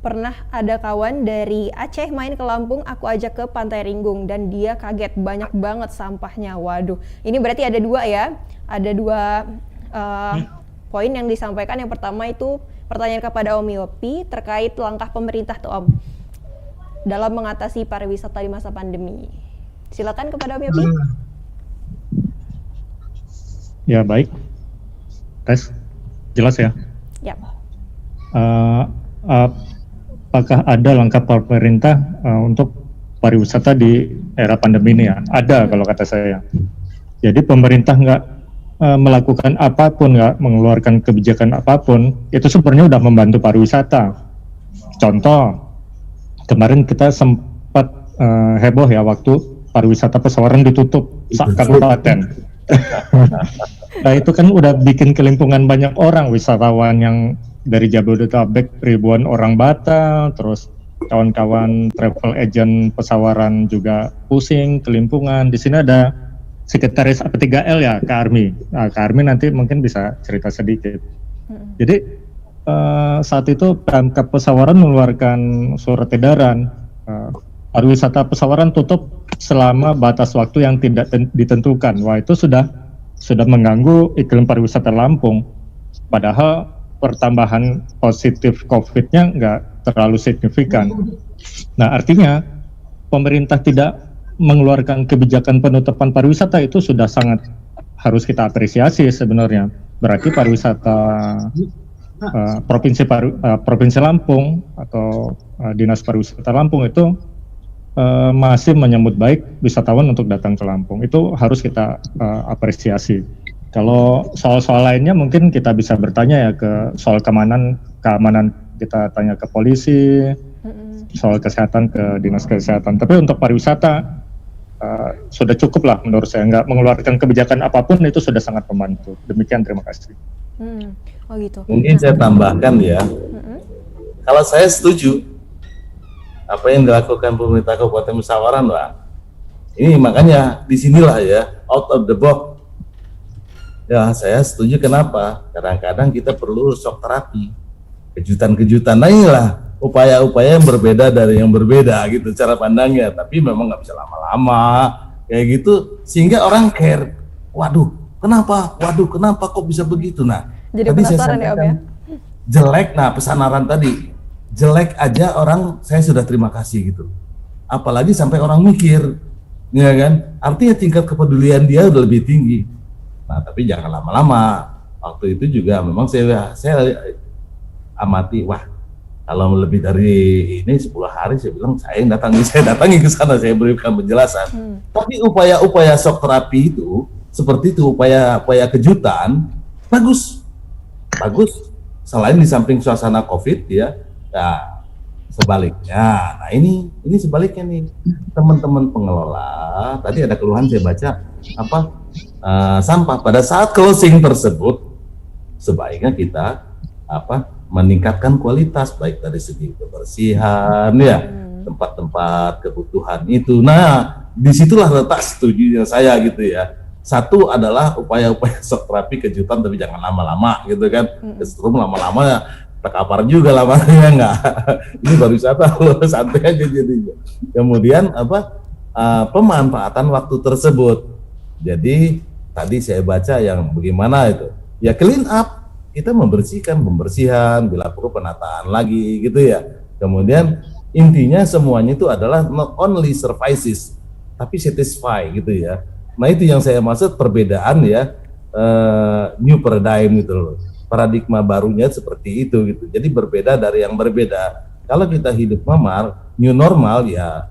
Pernah ada kawan dari Aceh main ke Lampung, aku ajak ke Pantai Ringgung dan dia kaget banyak banget sampahnya. Waduh, ini berarti ada 2 ya, ada 2 poin yang disampaikan. Yang pertama itu pertanyaan kepada Om Yopi terkait langkah pemerintah tuh Om dalam mengatasi pariwisata di masa pandemi. Silakan kepada Om Yopi. Ya baik, tes jelas ya. Yap. Apakah ada langkah pemerintah untuk pariwisata di era pandemi ini ya? Ada kalau kata saya. Jadi pemerintah nggak melakukan apapun, nggak mengeluarkan kebijakan apapun, itu sebenarnya udah membantu pariwisata. Contoh, kemarin kita sempat heboh ya waktu pariwisata pesawaran ditutup sak kabupaten. Nah itu kan udah bikin kelimpungan banyak orang, wisatawan yang dari Jabodetabek ribuan orang batal, terus kawan-kawan travel agent pesawaran juga pusing, kelimpungan. Di sini ada sekretaris AP3L ya, Kak Armi. Nah, Kak Armi nanti mungkin bisa cerita sedikit. Jadi saat itu Pemkab Pesawaran mengeluarkan surat edaran pariwisata pesawaran tutup selama batas waktu yang tidak ditentukan. Wah itu sudah mengganggu iklim pariwisata Lampung. Padahal pertambahan positif COVID-nya nggak terlalu signifikan. Nah artinya pemerintah tidak mengeluarkan kebijakan penutupan pariwisata itu sudah sangat harus kita apresiasi sebenarnya. Berarti pariwisata Provinsi Lampung atau Dinas Pariwisata Lampung itu masih menyambut baik wisatawan untuk datang ke Lampung. Itu harus kita apresiasi. Kalau soal-soal lainnya mungkin kita bisa bertanya ya ke soal keamanan kita tanya ke polisi, soal kesehatan ke Dinas Kesehatan. Tapi untuk pariwisata sudah cukup lah menurut saya, nggak mengeluarkan kebijakan apapun itu sudah sangat membantu. Demikian, terima kasih. Oh gitu. Mungkin saya tambahkan ya, kalau saya setuju apa yang dilakukan pemerintah Kabupaten Pesawaran, Pak. Ini makanya disinilah ya, out of the box. Ya, saya setuju. Kenapa? Kadang-kadang kita perlu shock terapi, kejutan-kejutan. Nah inilah upaya-upaya yang berbeda dari yang berbeda gitu cara pandangnya. Tapi memang nggak bisa lama-lama kayak gitu, sehingga orang care. Waduh, kenapa? Waduh, kenapa kok bisa begitu? Nah, jadi tadi penasaran ya Om ya. Jelek, nah pesanaran tadi jelek aja orang saya sudah terima kasih gitu. Apalagi sampai orang mikir, ya kan? Artinya tingkat kepedulian dia udah lebih tinggi. Nah, tapi jangan lama-lama. Waktu itu juga memang saya amati, wah kalau lebih dari ini 10 hari saya bilang saya datangi ke sana, saya berikan penjelasan. Tapi upaya-upaya shock terapi itu seperti itu, upaya kejutan bagus. Selain di samping suasana COVID ya, nah, sebaliknya. Nah ini sebaliknya nih, teman-teman pengelola. Tadi ada keluhan saya baca sampah pada saat closing tersebut, sebaiknya kita meningkatkan kualitas baik dari segi kebersihan ya, tempat-tempat kebutuhan itu. Nah disitulah letak setujunya saya gitu ya. Satu adalah upaya-upaya shock terapi kejutan, tapi jangan lama-lama gitu kan. Kesetrum lama-lama terkapar juga lamanya enggak. Ini baru wisata loh, santai aja jadinya. Kemudian pemanfaatan waktu tersebut. Jadi tadi saya baca yang bagaimana itu. Ya clean up, kita pembersihan, bila perlu penataan lagi gitu ya. Kemudian intinya semuanya itu adalah not only services, tapi satisfy gitu ya. Nah itu yang saya maksud perbedaan ya, new paradigm gitu loh. Paradigma barunya seperti itu gitu. Jadi berbeda dari yang berbeda. Kalau kita hidup new normal ya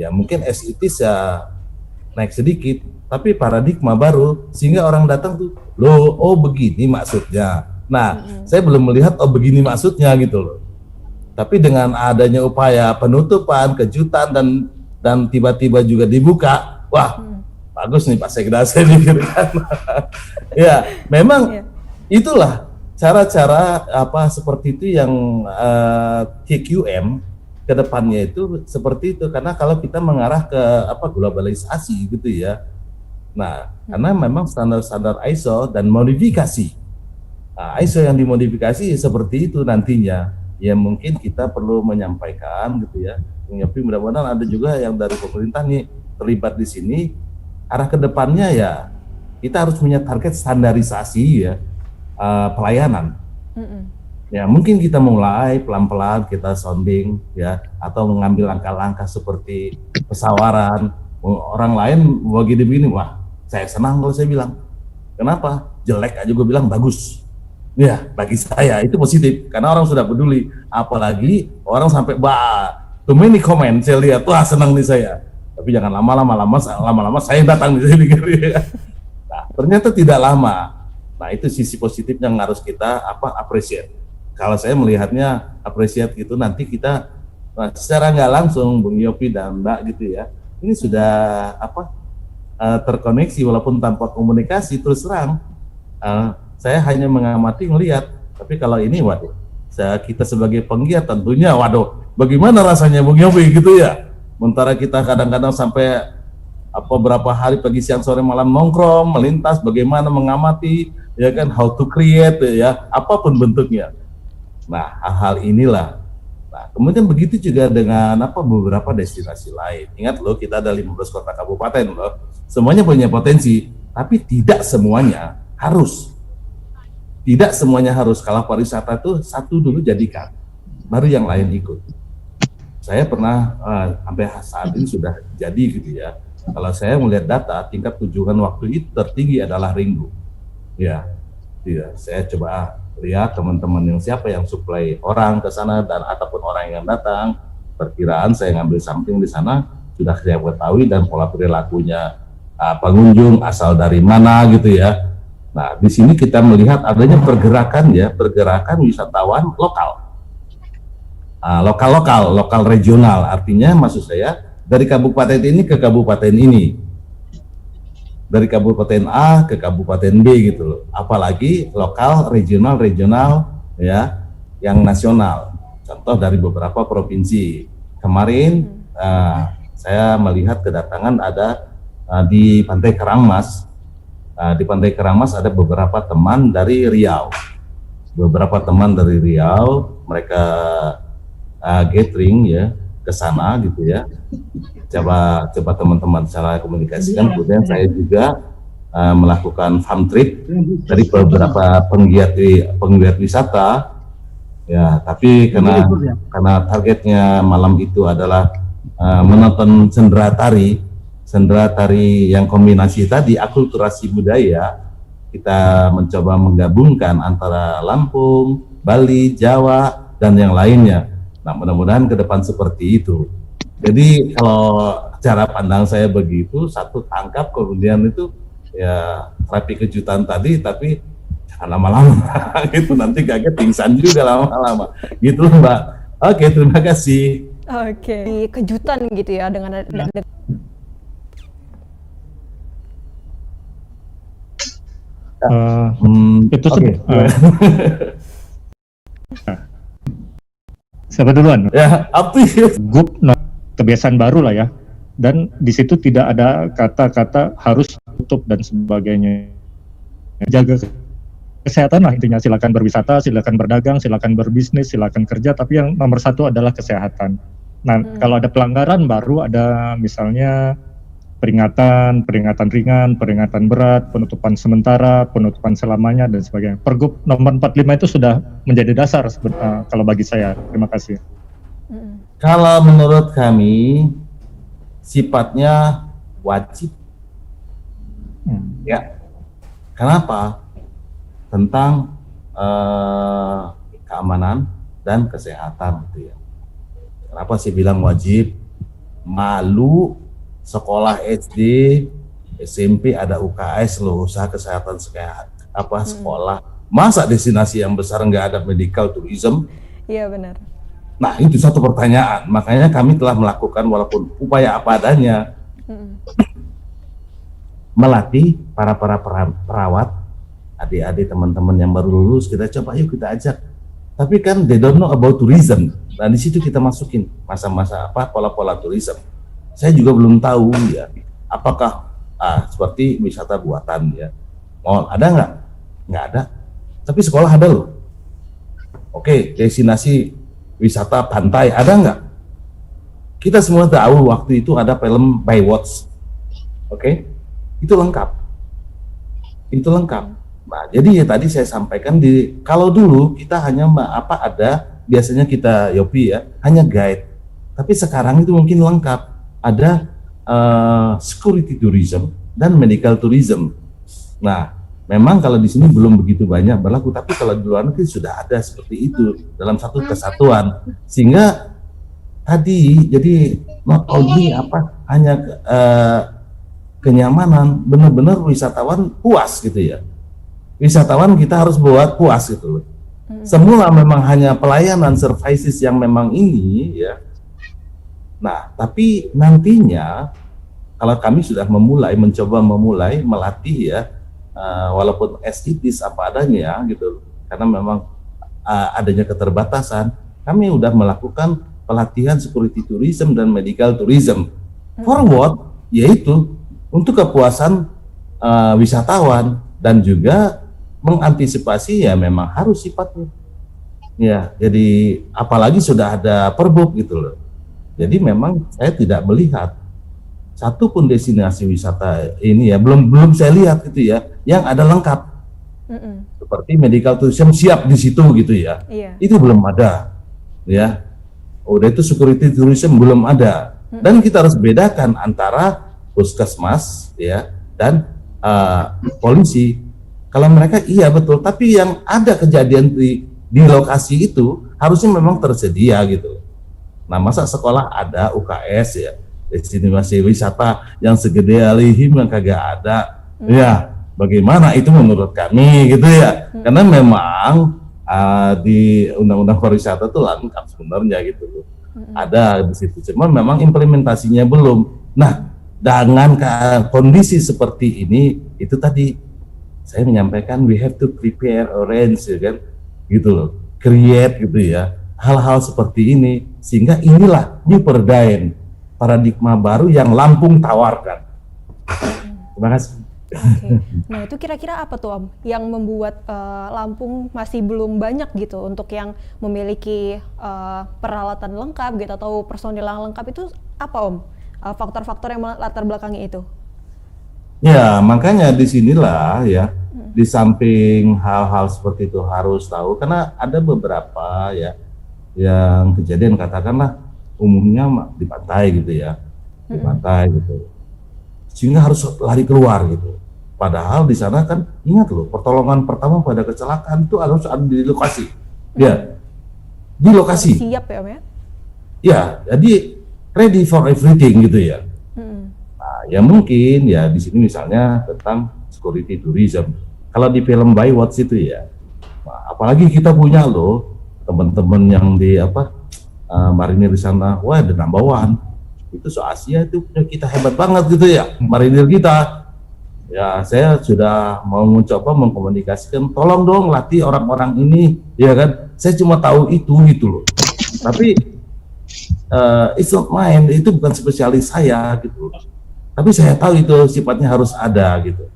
mungkin as it is ya naik sedikit, tapi paradigma baru sehingga orang datang tuh, loh, oh begini maksudnya. Nah, saya belum melihat oh begini maksudnya gitu loh. Tapi dengan adanya upaya penutupan, kejutan dan tiba-tiba juga dibuka, wah bagus nih Pak Sekda, saya pikirkan. Ya, memang itulah cara-cara seperti itu yang KQM ke depannya itu seperti itu, karena kalau kita mengarah ke globalisasi gitu ya. Nah, karena memang standar-standar ISO dan modifikasi. Nah, ISO yang dimodifikasi seperti itu nantinya. Ya mungkin kita perlu menyampaikan gitu ya. Tapi mudah-mudahan ada juga yang dari pemerintah nih terlibat di sini. Arah ke depannya ya kita harus punya target standarisasi ya pelayanan. Ya mungkin kita mulai pelan-pelan kita sounding ya, atau mengambil langkah-langkah seperti pesawaran. Orang lain begini, wah saya senang kalau saya bilang. Kenapa? Jelek aja gue bilang bagus. Ya bagi saya itu positif karena orang sudah peduli. Apalagi orang sampai too many comment saya lihat, wah senang nih saya. Tapi jangan lama-lama saya datang di sini gitu ya. Nah, ternyata tidak lama. Nah, itu sisi positif yang harus kita appreciate. Kalau saya melihatnya appreciate gitu, nanti kita secara nggak langsung Bung Yopi dan Mbak gitu ya, ini sudah terkoneksi walaupun tanpa komunikasi. Terus terang saya hanya mengamati melihat, tapi kalau ini waduh, kita sebagai penggiat tentunya waduh, bagaimana rasanya Bung Yopi gitu ya. Sementara kita kadang-kadang sampai berapa hari pagi siang sore malam nongkrong melintas, bagaimana mengamati ya kan, how to create ya, apapun bentuknya. Nah, hal-hal inilah. Nah, kemudian begitu juga dengan beberapa destinasi lain. Ingat loh, kita ada 15 kota kabupaten loh. Semuanya punya potensi, tapi tidak semuanya harus. Tidak semuanya harus. Kalau pariwisata itu satu dulu jadikan, baru yang lain ikut. Saya pernah sampai saat ini sudah jadi gitu ya. Kalau saya melihat data, tingkat kunjungan waktu itu tertinggi adalah Ringu. Ya, saya coba lihat teman-teman yang siapa yang supply orang ke sana dan ataupun orang yang datang. Perkiraan saya ngambil sampling di sana sudah saya ketahui dan pola perilakunya pengunjung asal dari mana gitu ya. Nah, di sini kita melihat adanya pergerakan wisatawan lokal. Lokal regional, artinya maksud saya dari kabupaten ini ke kabupaten ini, dari kabupaten A ke kabupaten B gitu loh. Apalagi lokal, regional ya, yang nasional. Contoh dari beberapa provinsi. Kemarin saya melihat kedatangan ada di Pantai Karangmas. Di Pantai Karangmas ada beberapa teman dari Riau. Mereka gathering ya ke sana gitu ya. Coba teman-teman cara komunikasikan. Kemudian saya juga melakukan farm trip dari beberapa penggiat wisata ya, tapi karena targetnya malam itu adalah menonton sendera tari yang kombinasi tadi akulturasi budaya, kita mencoba menggabungkan antara Lampung, Bali, Jawa dan yang lainnya. Nah, mudah-mudahan ke depan seperti itu. Jadi kalau cara pandang saya begitu, satu tangkap, kemudian itu ya terapi kejutan tadi, tapi jangan lama-lama gitu, nanti kaget pingsan juga lama-lama gitu Mbak. Oke, terima kasih. Oke, kejutan gitu ya dengan itu siapa duluan? Ya, Gup, kebiasaan baru lah ya. Dan di situ tidak ada kata-kata harus tutup dan sebagainya. Jaga kesehatan lah intinya. Silakan berwisata, silakan berdagang, silakan berbisnis, silakan kerja. Tapi yang nomor satu adalah kesehatan. Nah, kalau ada pelanggaran baru ada misalnya peringatan ringan, peringatan berat, penutupan sementara, penutupan selamanya dan sebagainya. Pergub nomor 45 itu sudah menjadi dasar kalau bagi saya. Terima kasih. Kalau menurut kami sifatnya wajib. Ya. Kenapa? Tentang keamanan dan kesehatan gitu ya. Kenapa sih bilang wajib? Malu sekolah SD, SMP ada UKS loh, usaha kesehatan sekolah. Masa destinasi yang besar nggak ada medical tourism? Iya benar. Nah, itu satu pertanyaan. Makanya kami telah melakukan walaupun upaya apa adanya, melatih para perawat, adik-adik teman-teman yang baru lulus, kita coba yuk kita ajak. Tapi kan they don't know about tourism. Nah, di situ kita masukin masa-masa pola-pola tourism. Saya juga belum tahu ya, apakah seperti wisata buatan ya. Mall ada nggak? Nggak ada. Tapi sekolah ada loh. Oke, destinasi wisata pantai ada nggak? Kita semua tahu waktu itu ada film Baywatch. Oke, itu lengkap. Nah, jadi ya tadi saya sampaikan kalau dulu kita hanya biasanya kita Yopi ya, hanya guide. Tapi sekarang itu mungkin lengkap. Ada security tourism dan medical tourism. Nah, memang kalau di sini belum begitu banyak berlaku, tapi kalau di luar negeri sudah ada seperti itu dalam satu kesatuan. Sehingga tadi jadi not only hanya kenyamanan, benar-benar wisatawan puas gitu ya. Wisatawan kita harus buat puas gitu loh. Semula memang hanya pelayanan services yang memang ini ya. Nah, tapi nantinya kalau kami sudah mencoba memulai melatih ya, walaupun SITIS apa adanya gitu, karena memang adanya keterbatasan, kami udah melakukan pelatihan security tourism dan medical tourism. For what? Yaitu untuk kepuasan wisatawan dan juga mengantisipasi ya memang harus sifatnya. Ya, jadi apalagi sudah ada perbuk gitu loh. Jadi memang saya tidak melihat satu pun destinasi wisata ini ya belum saya lihat gitu ya yang ada lengkap. Seperti medical tourism siap di situ gitu ya. Itu belum ada. Ya. Udah itu security tourism belum ada. Dan kita harus bedakan antara puskesmas ya dan polisi. Kalau mereka iya betul, tapi yang ada kejadian di lokasi itu harusnya memang tersedia gitu. Nah, masa sekolah ada UKS ya, destinasi wisata yang segede Alihim yang kagak ada. Ya, bagaimana itu menurut kami gitu ya. Karena memang di Undang-Undang Pariwisata itu lengkap sebenarnya gitu. Ada di situ, cuma memang implementasinya belum. Nah, dengan kondisi seperti ini, itu tadi saya menyampaikan we have to prepare, arrange, ya kan, gitu loh, create gitu ya, hal-hal seperti ini, sehingga inilah new paradigma baru yang Lampung tawarkan. Terima kasih. Nah itu kira-kira apa tuh Om yang membuat Lampung masih belum banyak gitu untuk yang memiliki peralatan lengkap gitu atau personil yang lengkap itu apa Om? Faktor-faktor yang latar belakangnya itu? Ya makanya disinilah ya di samping hal-hal seperti itu harus tahu karena ada beberapa ya yang kejadian katakanlah umumnya di pantai gitu ya di pantai gitu. Sehingga harus lari keluar gitu. Padahal di sana kan ingat loh pertolongan pertama pada kecelakaan itu harus ada di lokasi. Ya, di lokasi. Siap ya Om ya? Ya, jadi ready for everything gitu ya. Nah, ya mungkin ya di sini misalnya tentang security tourism. Kalau di film Baywatch itu ya, nah, apalagi kita punya loh teman-teman yang di marinir di sana, wah the number one. Itu se-Asia itu kita hebat banget gitu ya, marinir kita. Ya saya sudah mau mencoba mengkomunikasikan, tolong dong latih orang-orang ini, ya kan. Saya cuma tahu itu gitu loh. Tapi it's not mine, itu bukan spesialis saya gitu. Tapi saya tahu itu sifatnya harus ada gitu.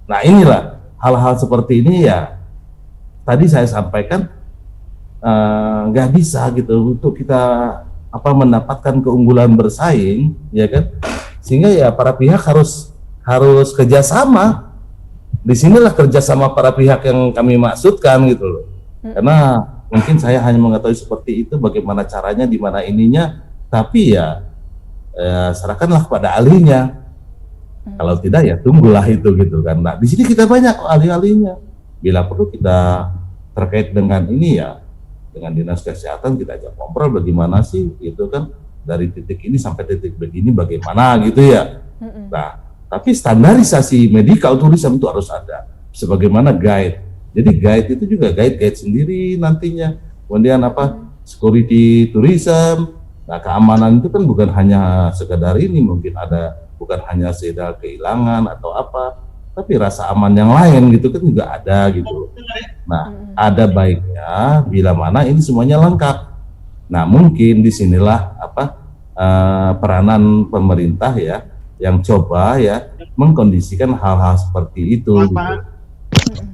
Nah inilah hal-hal seperti ini ya. Tadi saya sampaikan nggak bisa gitu untuk kita mendapatkan keunggulan bersaing, ya kan? Sehingga ya para pihak harus kerjasama. Disinilah kerjasama para pihak yang kami maksudkan gitu loh. Karena mungkin saya hanya mengetahui seperti itu, bagaimana caranya, di mana ininya, tapi ya serahkanlah kepada ahlinya. Kalau tidak ya tunggulah itu gitu kan. Nah di sini kita banyak ahli-ahlinya. Bila perlu kita terkait dengan ini ya, dengan dinas kesehatan kita ajak ngobrol bagaimana sih gitu kan, dari titik ini sampai titik begini bagaimana gitu ya. Nah tapi standarisasi medical tourism itu harus ada sebagaimana guide. Jadi guide itu juga guide sendiri nantinya. Kemudian security tourism. Nah keamanan itu kan bukan hanya sekedar ini, mungkin ada bukan hanya sekedar kehilangan atau apa, tapi rasa aman yang lain gitu kan juga ada gitu. Nah, ada baiknya bila mana ini semuanya lengkap. Nah, mungkin disinilah peranan pemerintah ya yang coba ya mengkondisikan hal-hal seperti itu. Gitu.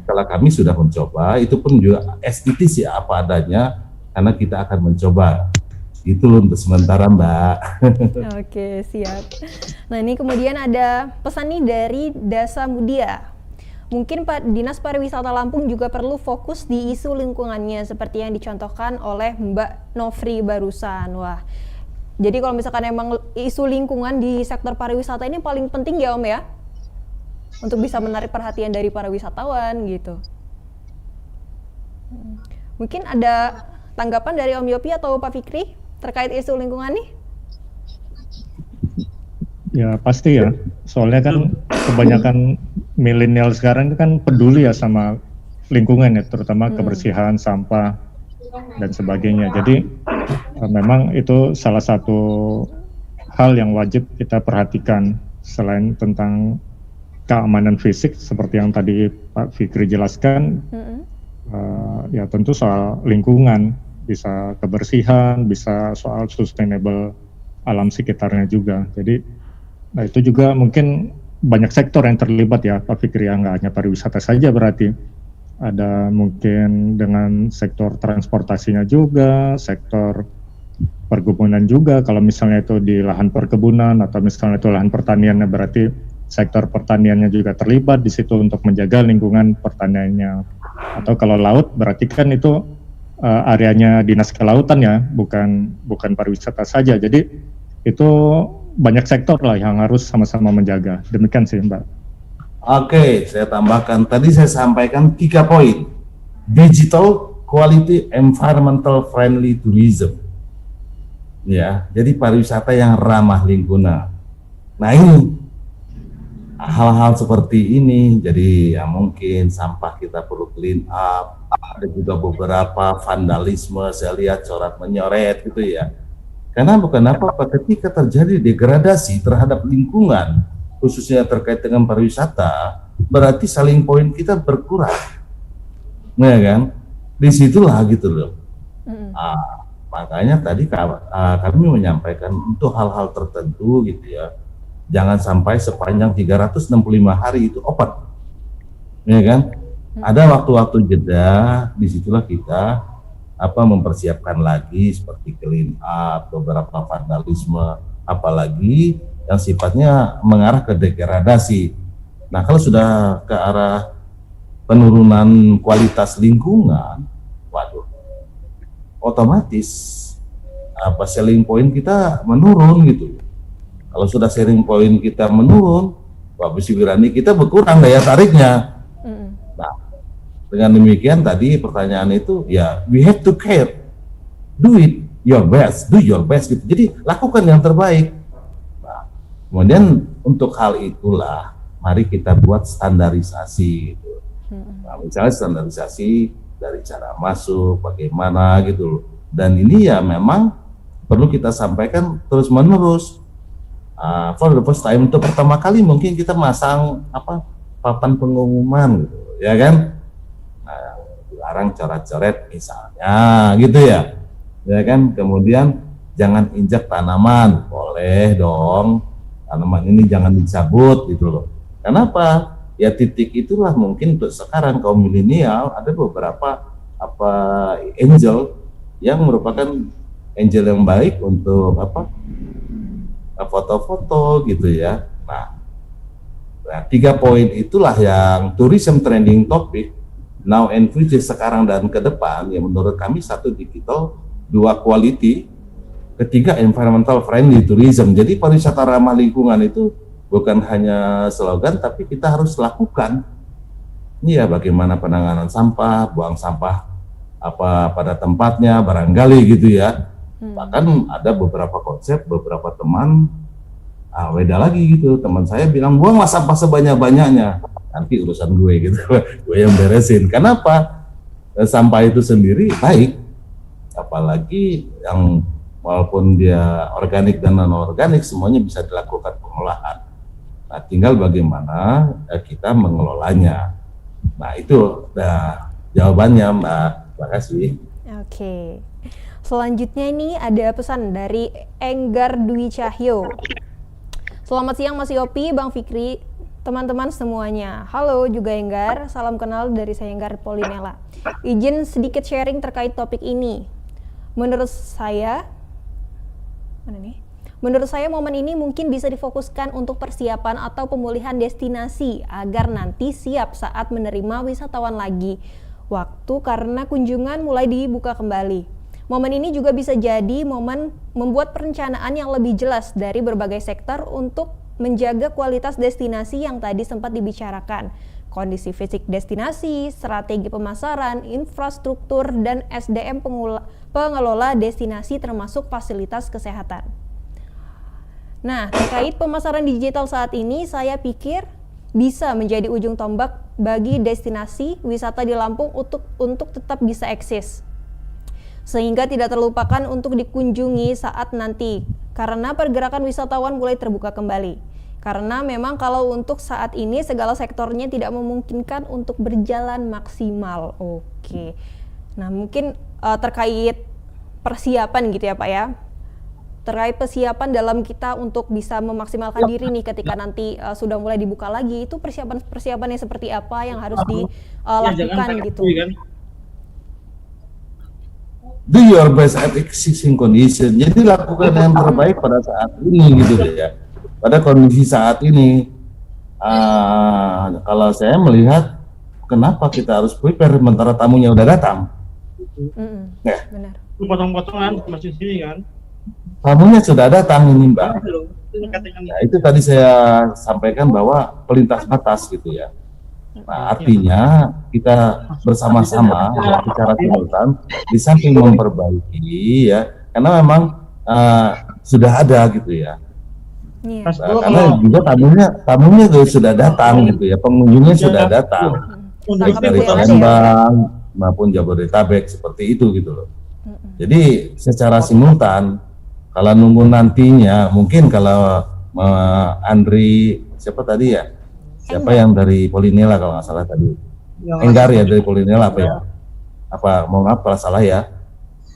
Kalau kami sudah mencoba, itu pun juga STT ya apa adanya, karena kita akan mencoba. Itu untuk sementara Mbak. Oke, siap. Nah ini kemudian ada pesan nih dari Dasa Mudia. Mungkin Pak Dinas Pariwisata Lampung juga perlu fokus di isu lingkungannya seperti yang dicontohkan oleh Mbak Nofri barusan. Wah, jadi kalau misalkan emang isu lingkungan di sektor pariwisata ini paling penting ya Om ya, untuk bisa menarik perhatian dari para wisatawan gitu. Mungkin ada tanggapan dari Om Yopi atau Pak Fikri terkait isu lingkungan nih? Ya pasti ya, soalnya kan kebanyakan milenial sekarang itu kan peduli ya sama lingkungan ya, terutama kebersihan, sampah, dan sebagainya. Jadi memang itu salah satu hal yang wajib kita perhatikan Selain tentang keamanan fisik seperti yang tadi Pak Fikri jelaskan, ya tentu soal lingkungan, bisa kebersihan, bisa soal sustainable alam sekitarnya juga. Jadi nah itu juga mungkin banyak sektor yang terlibat ya Pak Fikri, ya nggak hanya pariwisata saja berarti. Ada mungkin dengan sektor transportasinya juga, sektor perkebunan juga. Kalau misalnya itu di lahan perkebunan atau misalnya itu lahan pertaniannya, berarti sektor pertaniannya juga terlibat di situ untuk menjaga lingkungan pertaniannya. Atau kalau laut berarti kan itu areanya dinas kelautan ya, bukan pariwisata saja. Jadi itu banyak sektor lah yang harus sama-sama menjaga. Demikian sih Mbak. Oke, saya tambahkan. Tadi saya sampaikan 3 poin. Digital, quality, environmental friendly tourism. Ya, jadi pariwisata yang ramah lingkungan. Nah ini hal-hal seperti ini, jadi ya mungkin sampah kita perlu clean up. Ada juga beberapa vandalisme, saya lihat coret menyoret gitu ya. Karena bukan apa-apa, ketika terjadi degradasi terhadap lingkungan, khususnya terkait dengan pariwisata, berarti selling point kita berkurang, nah kan? Disitulah gitu loh. Makanya tadi kami menyampaikan untuk hal-hal tertentu gitu ya, jangan sampai sepanjang 365 hari itu open, ya kan? Ada waktu-waktu jeda, disitulah kita mempersiapkan lagi seperti clean up, beberapa vandalisme, apalagi yang sifatnya mengarah ke degradasi. Nah, kalau sudah ke arah penurunan kualitas lingkungan, waduh, otomatis selling point kita menurun gitu. Kalau sudah selling point kita menurun, besi berani kita berkurang daya tariknya. Nah, dengan demikian tadi pertanyaan itu ya, we have to care, do your best gitu. Jadi lakukan yang terbaik. Kemudian untuk hal itulah mari kita buat standarisasi gitu. Nah, misalnya standarisasi dari cara masuk bagaimana gitu loh. Dan ini ya memang perlu kita sampaikan terus menerus. For the first time, untuk pertama kali mungkin kita masang papan pengumuman gitu, ya kan? Nah, dilarang coret-coret misalnya gitu ya. Ya kan? Kemudian jangan injak tanaman, boleh dong. Tanaman ini jangan dicabut gitu loh. Kenapa? Ya titik itulah mungkin untuk sekarang kaum milenial ada beberapa angel yang merupakan angel yang baik untuk foto-foto gitu ya. Nah 3 poin itulah yang tourism trending topic now and future sekarang dan ke depan. Ya menurut kami 1 digital, 2 quality, 3 environmental friendly tourism. Jadi pariwisata ramah lingkungan itu bukan hanya slogan, tapi kita harus lakukan. Iya, bagaimana penanganan sampah, buang sampah pada tempatnya, barangkali gitu ya. Bahkan ada beberapa konsep, beberapa teman, beda lagi gitu. Teman saya bilang, buanglah sampah sebanyak-banyaknya. Nanti urusan gue gitu, gue yang beresin. Kenapa? Sampah itu sendiri baik, apalagi yang walaupun dia organik dan non-organik, semuanya bisa dilakukan pengolahan. Nah, tinggal bagaimana kita mengelolanya. Nah, itu jawabannya, Mbak. Terima kasih. Oke. Selanjutnya ini ada pesan dari Enggar Dwi Cahyo. Selamat siang Mas Yopi, Bang Fikri, teman-teman semuanya. Halo juga Enggar, salam kenal dari saya Enggar Polinela. Izin sedikit sharing terkait topik ini. Menurut saya momen ini mungkin bisa difokuskan untuk persiapan atau pemulihan destinasi agar nanti siap saat menerima wisatawan lagi waktu karena kunjungan mulai dibuka kembali. Momen ini juga bisa jadi momen membuat perencanaan yang lebih jelas dari berbagai sektor untuk menjaga kualitas destinasi yang tadi sempat dibicarakan. Kondisi fisik destinasi, strategi pemasaran, infrastruktur, dan SDM pengelola destinasi termasuk fasilitas kesehatan. Nah, terkait pemasaran digital saat ini, saya pikir bisa menjadi ujung tombak bagi destinasi wisata di Lampung untuk tetap bisa eksis. Sehingga tidak terlupakan untuk dikunjungi saat nanti, karena pergerakan wisatawan mulai terbuka kembali. Karena memang kalau untuk saat ini segala sektornya tidak memungkinkan untuk berjalan maksimal. Oke. Nah, mungkin terkait persiapan gitu ya Pak ya. Terkait persiapan dalam kita untuk bisa memaksimalkan diri nih ketika nanti sudah mulai dibuka lagi, itu persiapannya seperti apa yang harus dilakukan gitu. Do your best at existing condition. Jadi lakukan yang terbaik pada saat ini gitu ya. Pada kondisi saat ini, kalau saya melihat kenapa kita harus prepare sementara tamunya udah datang. Ya. Benar. Potong-potongan masih sini kan. Tamunya sudah datang ini Mbak. Nah, itu tadi saya sampaikan bahwa pelintas batas gitu ya. Nah, artinya kita bersama-sama secara simultan di samping memperbaiki ya, karena memang sudah ada gitu ya. Iya. Nah, karena juga tamunya sudah datang gitu ya, pengunjungnya sudah datang baik dari Palembang maupun Jabodetabek seperti itu gitu loh. Jadi secara simultan, kalau nunggu nantinya mungkin kalau Andri siapa tadi ya, siapa yang dari Polinela kalau nggak salah tadi, Enggar ya dari Polinela apa ya, mohon maaf kalau salah ya.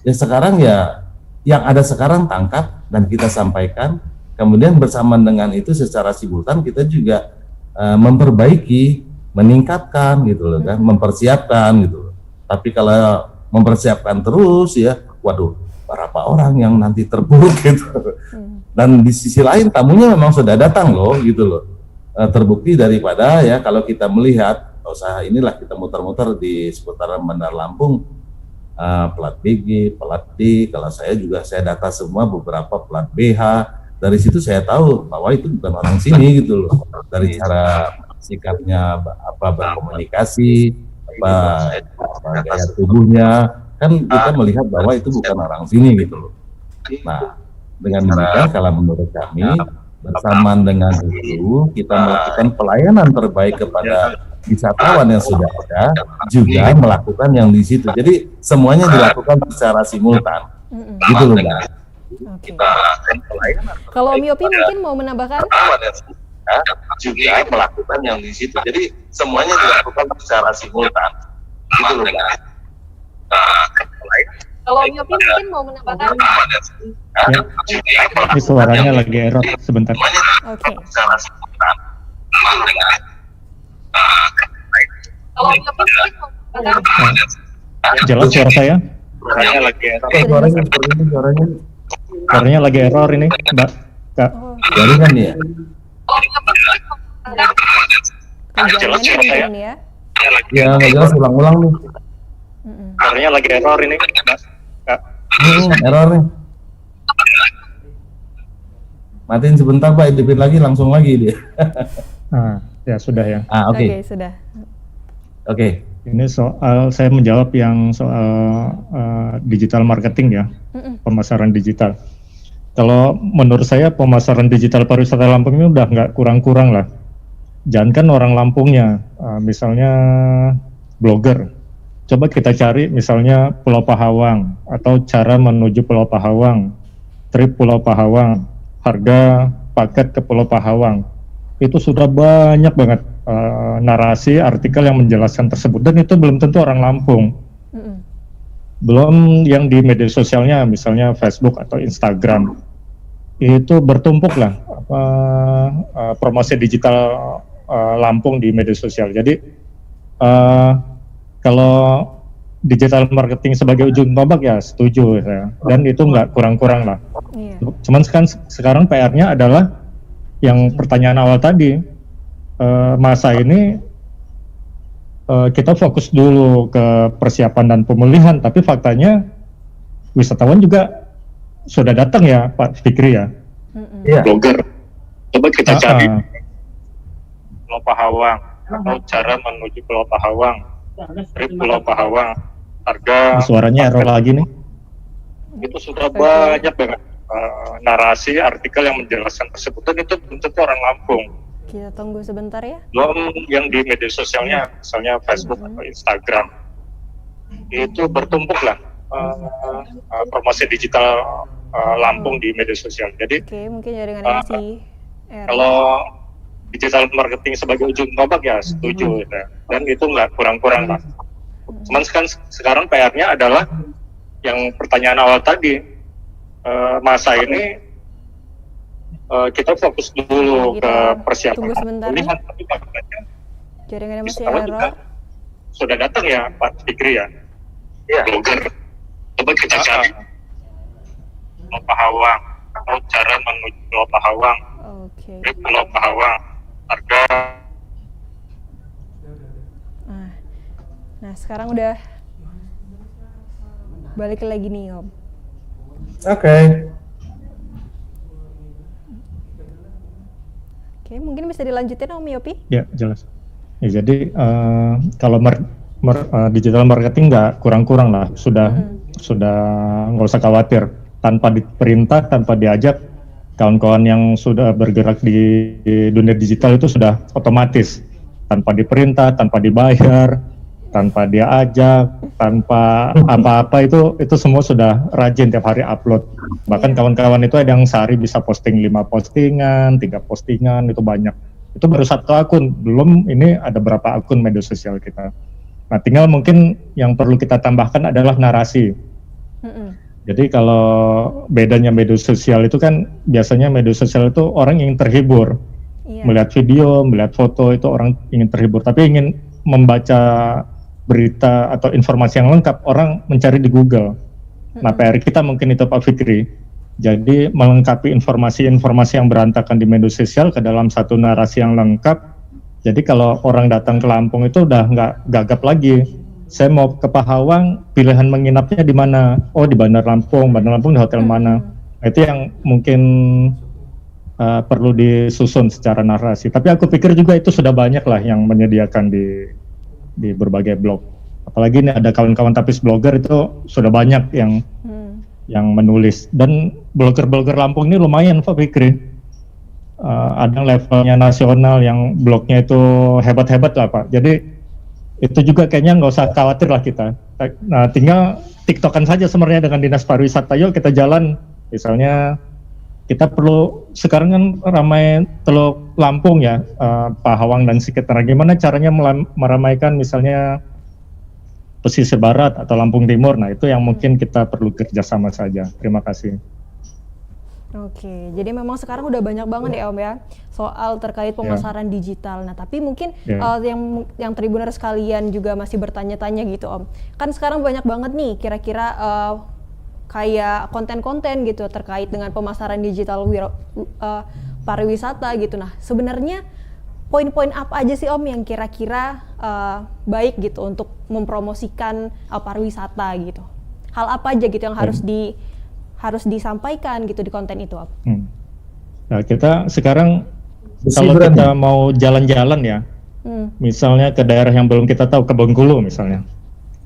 Ya sekarang ya yang ada sekarang tangkap dan kita sampaikan. Kemudian bersamaan dengan itu secara simultan kita juga memperbaiki, meningkatkan gitu loh kan, mempersiapkan gitu loh. Tapi kalau mempersiapkan terus ya, waduh, berapa orang yang nanti terpuruk gitu. Dan di sisi lain tamunya memang sudah datang loh gitu loh. Terbukti daripada ya kalau kita melihat usaha inilah kita muter-muter di seputaran Bandar Lampung, plat BG, plat D, kalau saya data semua beberapa plat BH. Dari situ saya tahu bahwa itu bukan orang sini gitu loh. Dari cara sikapnya, berkomunikasi, gaya tubuhnya, kan kita melihat bahwa itu bukan orang sini gitu loh. Nah, dengan demikian kalau menurut kami bersamaan dengan itu kita melakukan pelayanan terbaik kepada wisatawan yang sudah ada, juga melakukan yang di situ. Jadi semuanya dilakukan secara simultan, gitu loh Mbak. Okay. Kalau Om Yopi mungkin mau menambahkan? Juga melakukan yang di situ. Jadi semuanya dilakukan secara simultan. Gitu loh, Mbak. Kalau Om Yopi mungkin mau menambahkan? Ya. Ini suaranya lagi error sebentar. Oke. Secara simultan. Kalau Om Yopi mungkin mau menambahkan? Jelas suara saya? Suaranya lagi error. Suaranya lagi error ini, Mbak. Kak. Jadi kan ya. Jelas suara saya. Ya. Ya, nggak jelas ulang-ulang nih. Suaranya lagi error ini, Mbak. Kak. Error nih. Matiin sebentar Pak, hidupin lagi langsung lagi dia. Ya sudah ya. Oke. Oke, sudah. Oke. Ini soal saya menjawab yang soal digital marketing ya, pemasaran digital. Kalau menurut saya pemasaran digital pariwisata Lampung ini udah nggak kurang-kurang lah. Jangankan orang Lampungnya, misalnya blogger. Coba kita cari misalnya Pulau Pahawang atau cara menuju Pulau Pahawang, trip Pulau Pahawang, harga paket ke Pulau Pahawang. Itu sudah banyak banget narasi, artikel yang menjelaskan tersebut, dan itu belum tentu orang Lampung. Belum yang di media sosialnya, misalnya Facebook atau Instagram, itu bertumpuk lah promosi digital Lampung di media sosial. Jadi kalau digital marketing sebagai ujung tombak ya setuju saya, dan itu nggak kurang-kurang lah. Cuman sekarang PR-nya adalah yang pertanyaan awal tadi, masa ini kita fokus dulu ke persiapan dan pemulihan, tapi faktanya wisatawan juga sudah datang ya Pak Fikri ya. Blogger. Coba kita cari Pulau Pahawang atau cara menuju Pulau Pahawang, trip Pulau Pahawang, harga. Suaranya error lagi nih. Itu sudah banyak banget narasi, artikel yang menjelaskan tersebut, dan itu belum tentu orang Lampung. Kita tunggu sebentar ya. Belum yang di media sosialnya, misalnya Facebook atau Instagram, itu bertumpuk lah promosi digital Lampung di media sosial. Jadi mungkin jaringan MC Kalau digital marketing sebagai ujung tombak ya setuju gitu ya. Dan itu nggak kurang-kurang lah. Cuman sekarang PR-nya adalah yang pertanyaan awal tadi, masa ini kita fokus dulu ke persiapan tunggu sebentar nih. pemilihan, tapi faktanya Jaringannya masih sekarang error. juga sudah datang ya Pak Fikri ya. Iya. Blogger. Coba kita cari Pulau Pahawang atau cara menuju Pulau Pahawang. Oke. Pulau Pahawang, harga. Nah, sekarang udah balik lagi nih Om. Oke. Oke, mungkin bisa dilanjutin Om Yopi? Ya, jelas. Ya, jadi kalau digital marketing nggak kurang-kurang lah, sudah nggak usah khawatir. Tanpa diperintah, tanpa diajak, kawan-kawan yang sudah bergerak di dunia digital itu sudah otomatis, tanpa diperintah, tanpa dibayar, tanpa dia ajak, tanpa apa-apa itu semua sudah rajin tiap hari upload. Bahkan kawan-kawan itu ada yang sehari bisa posting 5 postingan, 3 postingan, itu banyak. Itu baru 1 akun, belum ini ada berapa akun media sosial kita. Nah, tinggal mungkin yang perlu kita tambahkan adalah narasi. Jadi kalau bedanya media sosial itu kan biasanya media sosial itu orang ingin terhibur, melihat video, melihat foto itu orang ingin terhibur, tapi ingin membaca berita atau informasi yang lengkap orang mencari di Google. Nah, PR kita mungkin itu Pak Fikri. Jadi melengkapi informasi-informasi yang berantakan di media sosial ke dalam satu narasi yang lengkap. Jadi kalau orang datang ke Lampung itu udah nggak gagap lagi. Saya mau ke Pahawang, pilihan menginapnya di mana? Oh, di Bandar Lampung di hotel mana? Nah, itu yang mungkin perlu disusun secara narasi. Tapi aku pikir juga itu sudah banyak lah yang menyediakan di berbagai blog. Apalagi ini ada kawan-kawan tapis blogger itu sudah banyak yang menulis. Dan blogger-blogger Lampung ini lumayan Pak Fikri. Ada levelnya nasional yang blognya itu hebat-hebat lah Pak. Jadi itu juga kayaknya nggak usah khawatir lah kita. Nah, tinggal tiktokan saja sebenarnya dengan Dinas Pariwisata. Yuk kita jalan. Misalnya kita perlu, sekarang kan ramai Teluk Lampung ya, Pahawang dan sekitar. Gimana caranya meramaikan misalnya pesisir barat atau Lampung Timur. Nah, itu yang mungkin kita perlu kerjasama saja. Terima kasih. Oke, jadi memang sekarang udah banyak banget ya Om ya soal terkait pemasaran digital. Nah, tapi mungkin yang Tribuners sekalian juga masih bertanya-tanya gitu Om. Kan sekarang banyak banget nih kira-kira kayak konten-konten gitu terkait dengan pemasaran digital pariwisata gitu. Nah, sebenarnya poin-poin apa aja sih Om yang kira-kira baik gitu untuk mempromosikan pariwisata gitu? Hal apa aja gitu yang harus disampaikan gitu di konten itu Om? Nah, kita sekarang kalau kita mau jalan-jalan ya, misalnya ke daerah yang belum kita tahu, ke Bengkulu misalnya,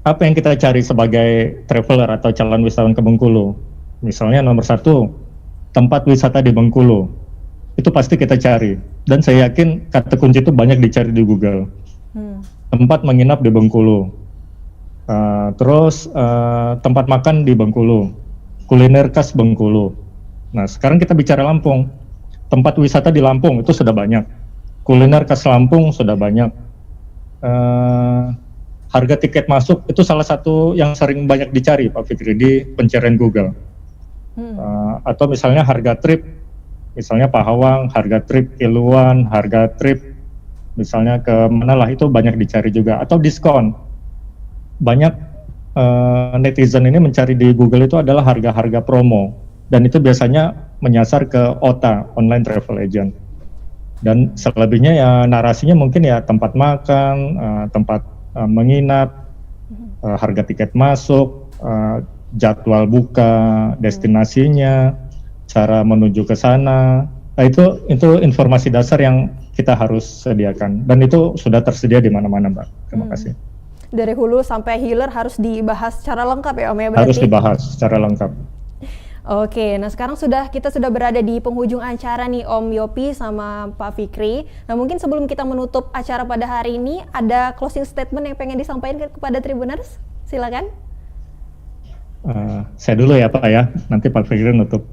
apa yang kita cari sebagai traveler atau calon wisatawan ke Bengkulu? Misalnya nomor 1, tempat wisata di Bengkulu, itu pasti kita cari. Dan saya yakin kata kunci itu banyak dicari di Google. Tempat menginap di Bengkulu, terus tempat makan di Bengkulu, kuliner khas Bengkulu. Nah, sekarang kita bicara Lampung. Tempat wisata di Lampung itu sudah banyak. Kuliner khas Lampung sudah banyak. Harga tiket masuk itu salah satu yang sering banyak dicari Pak Fikri di pencarian Google. Atau misalnya harga trip, misalnya Pahawang, harga trip Iluan, harga trip misalnya ke mana lah itu banyak dicari juga. Atau diskon. Banyak netizen ini mencari di Google itu adalah harga-harga promo, dan itu biasanya menyasar ke OTA, online travel agent. Dan selebihnya ya narasinya mungkin ya tempat makan, tempat menginap, harga tiket masuk, jadwal buka, destinasinya, cara menuju ke sana. Nah, itu informasi dasar yang kita harus sediakan, dan itu sudah tersedia di mana-mana Mbak. Terima kasih. Dari hulu sampai hilir harus dibahas secara lengkap ya Om ya berarti? Harus dibahas secara lengkap. Oke, nah sekarang kita sudah berada di penghujung acara nih Om Yopi sama Pak Fikri. Nah mungkin sebelum kita menutup acara pada hari ini, ada closing statement yang pengen disampaikan kepada Tribuners? Silakan. Saya dulu ya Pak ya, nanti Pak Fikri nutup.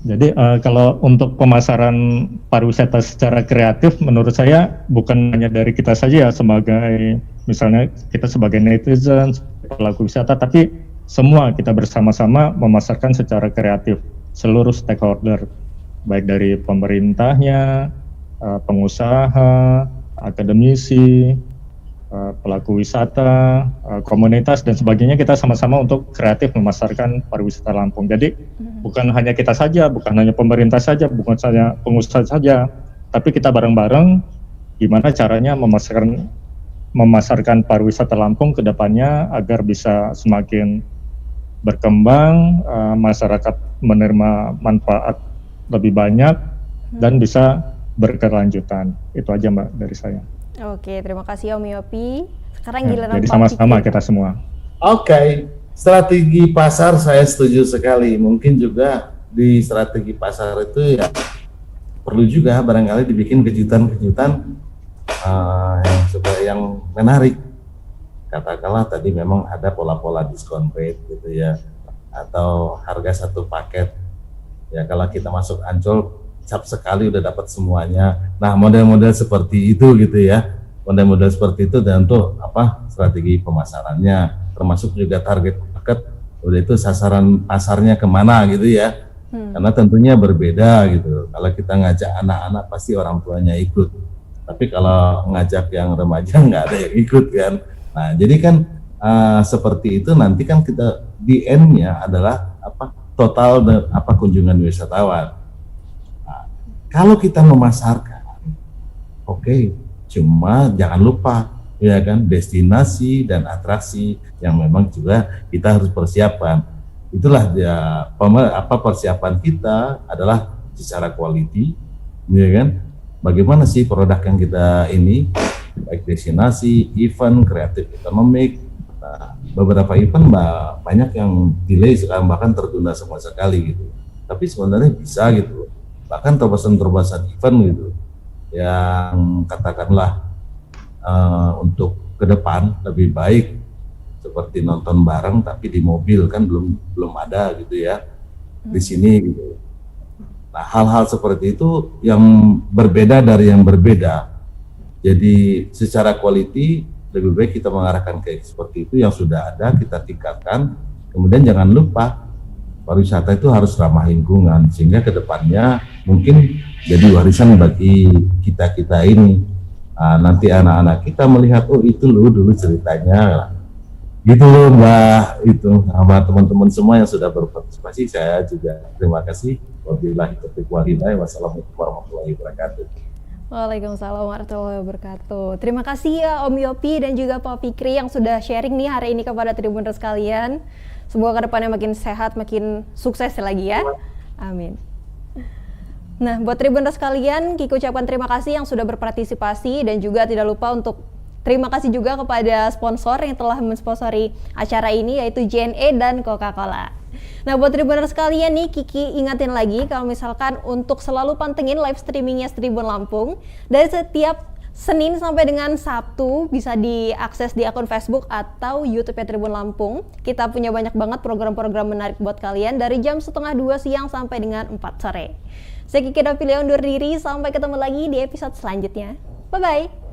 Jadi kalau untuk pemasaran pariwisata secara kreatif, menurut saya bukan hanya dari kita saja ya, sebagai misalnya kita sebagai netizen, pelaku wisata, tapi semua kita bersama-sama memasarkan secara kreatif seluruh stakeholder, baik dari pemerintahnya, pengusaha, akademisi, pelaku wisata, komunitas dan sebagainya, kita sama-sama untuk kreatif memasarkan pariwisata Lampung. Jadi bukan hanya kita saja, bukan hanya pemerintah saja, bukan saja pengusaha saja, tapi kita bareng-bareng gimana caranya memasarkan pariwisata Lampung ke depannya agar bisa semakin berkembang, masyarakat menerima manfaat lebih banyak dan bisa berkelanjutan. Itu aja Mbak dari saya. Oke, terima kasih Om Yopi. Sekarang giliran Jadi Pak sama-sama Fikri. kita semua. Oke, strategi pasar saya setuju sekali. Mungkin juga di strategi pasar itu ya perlu juga barangkali dibikin kejutan-kejutan yang menarik. Katakanlah tadi memang ada pola-pola diskon rate gitu ya, atau harga satu paket. Ya kalau kita masuk Ancol, cap sekali udah dapat semuanya. Nah model-model seperti itu gitu ya, model-model seperti itu dan untuk strategi pemasarannya, termasuk juga target market, udah itu sasaran pasarnya kemana gitu ya, karena tentunya berbeda gitu. Kalau kita ngajak anak-anak pasti orang tuanya ikut, tapi kalau ngajak yang remaja nggak ada yang ikut kan. Nah jadi kan seperti itu nanti kan kita di end-nya adalah total kunjungan wisatawan. Kalau kita memasarkan, oke, cuma jangan lupa ya kan destinasi dan atraksi yang memang juga kita harus persiapkan. Itulah ya persiapan kita adalah secara quality, ya kan? Bagaimana sih produk yang kita ini, baik destinasi, event, kreatif ekonomik. Nah, beberapa event banyak yang delay sekarang bahkan tertunda sama sekali gitu. Tapi sebenarnya bisa gitu. Bahkan terobosan-terobosan event gitu yang katakanlah untuk ke depan lebih baik seperti nonton bareng tapi di mobil kan belum ada gitu ya di sini gitu. Nah hal-hal seperti itu yang berbeda dari yang berbeda. Jadi secara quality lebih baik kita mengarahkan ke seperti itu yang sudah ada kita tingkatkan. Kemudian jangan lupa pariwisata itu harus ramah lingkungan sehingga kedepannya mungkin jadi warisan bagi kita ini. Nanti anak-anak kita melihat itu loh dulu ceritanya gitu loh Mbak, itu sama teman-teman semua yang sudah berpartisipasi. Saya juga terima kasih. Wabillahi taufiq wal hidayah. Wassalamualaikum warahmatullahi wabarakatuh. Waalaikumsalam warahmatullahi wabarakatuh. Terima kasih ya Om Yopi dan juga Pak Fikri yang sudah sharing nih hari ini kepada Tribuners sekalian. Semoga kedepannya makin sehat, makin sukses lagi ya. Amin. Nah, buat Tribuners sekalian, Kiki ucapkan terima kasih yang sudah berpartisipasi dan juga tidak lupa untuk terima kasih juga kepada sponsor yang telah mensponsori acara ini yaitu JNE dan Coca-Cola. Nah, buat Tribuners sekalian nih, Kiki ingatin lagi kalau misalkan untuk selalu pantengin live streamingnya Tribun Lampung dari setiap Senin sampai dengan Sabtu bisa diakses di akun Facebook atau YouTube Tribun Lampung. Kita punya banyak banget program-program menarik buat kalian dari jam 1:30 siang sampai dengan 4 sore. Saya Kiki Davilia undur diri, sampai ketemu lagi di episode selanjutnya. Bye-bye!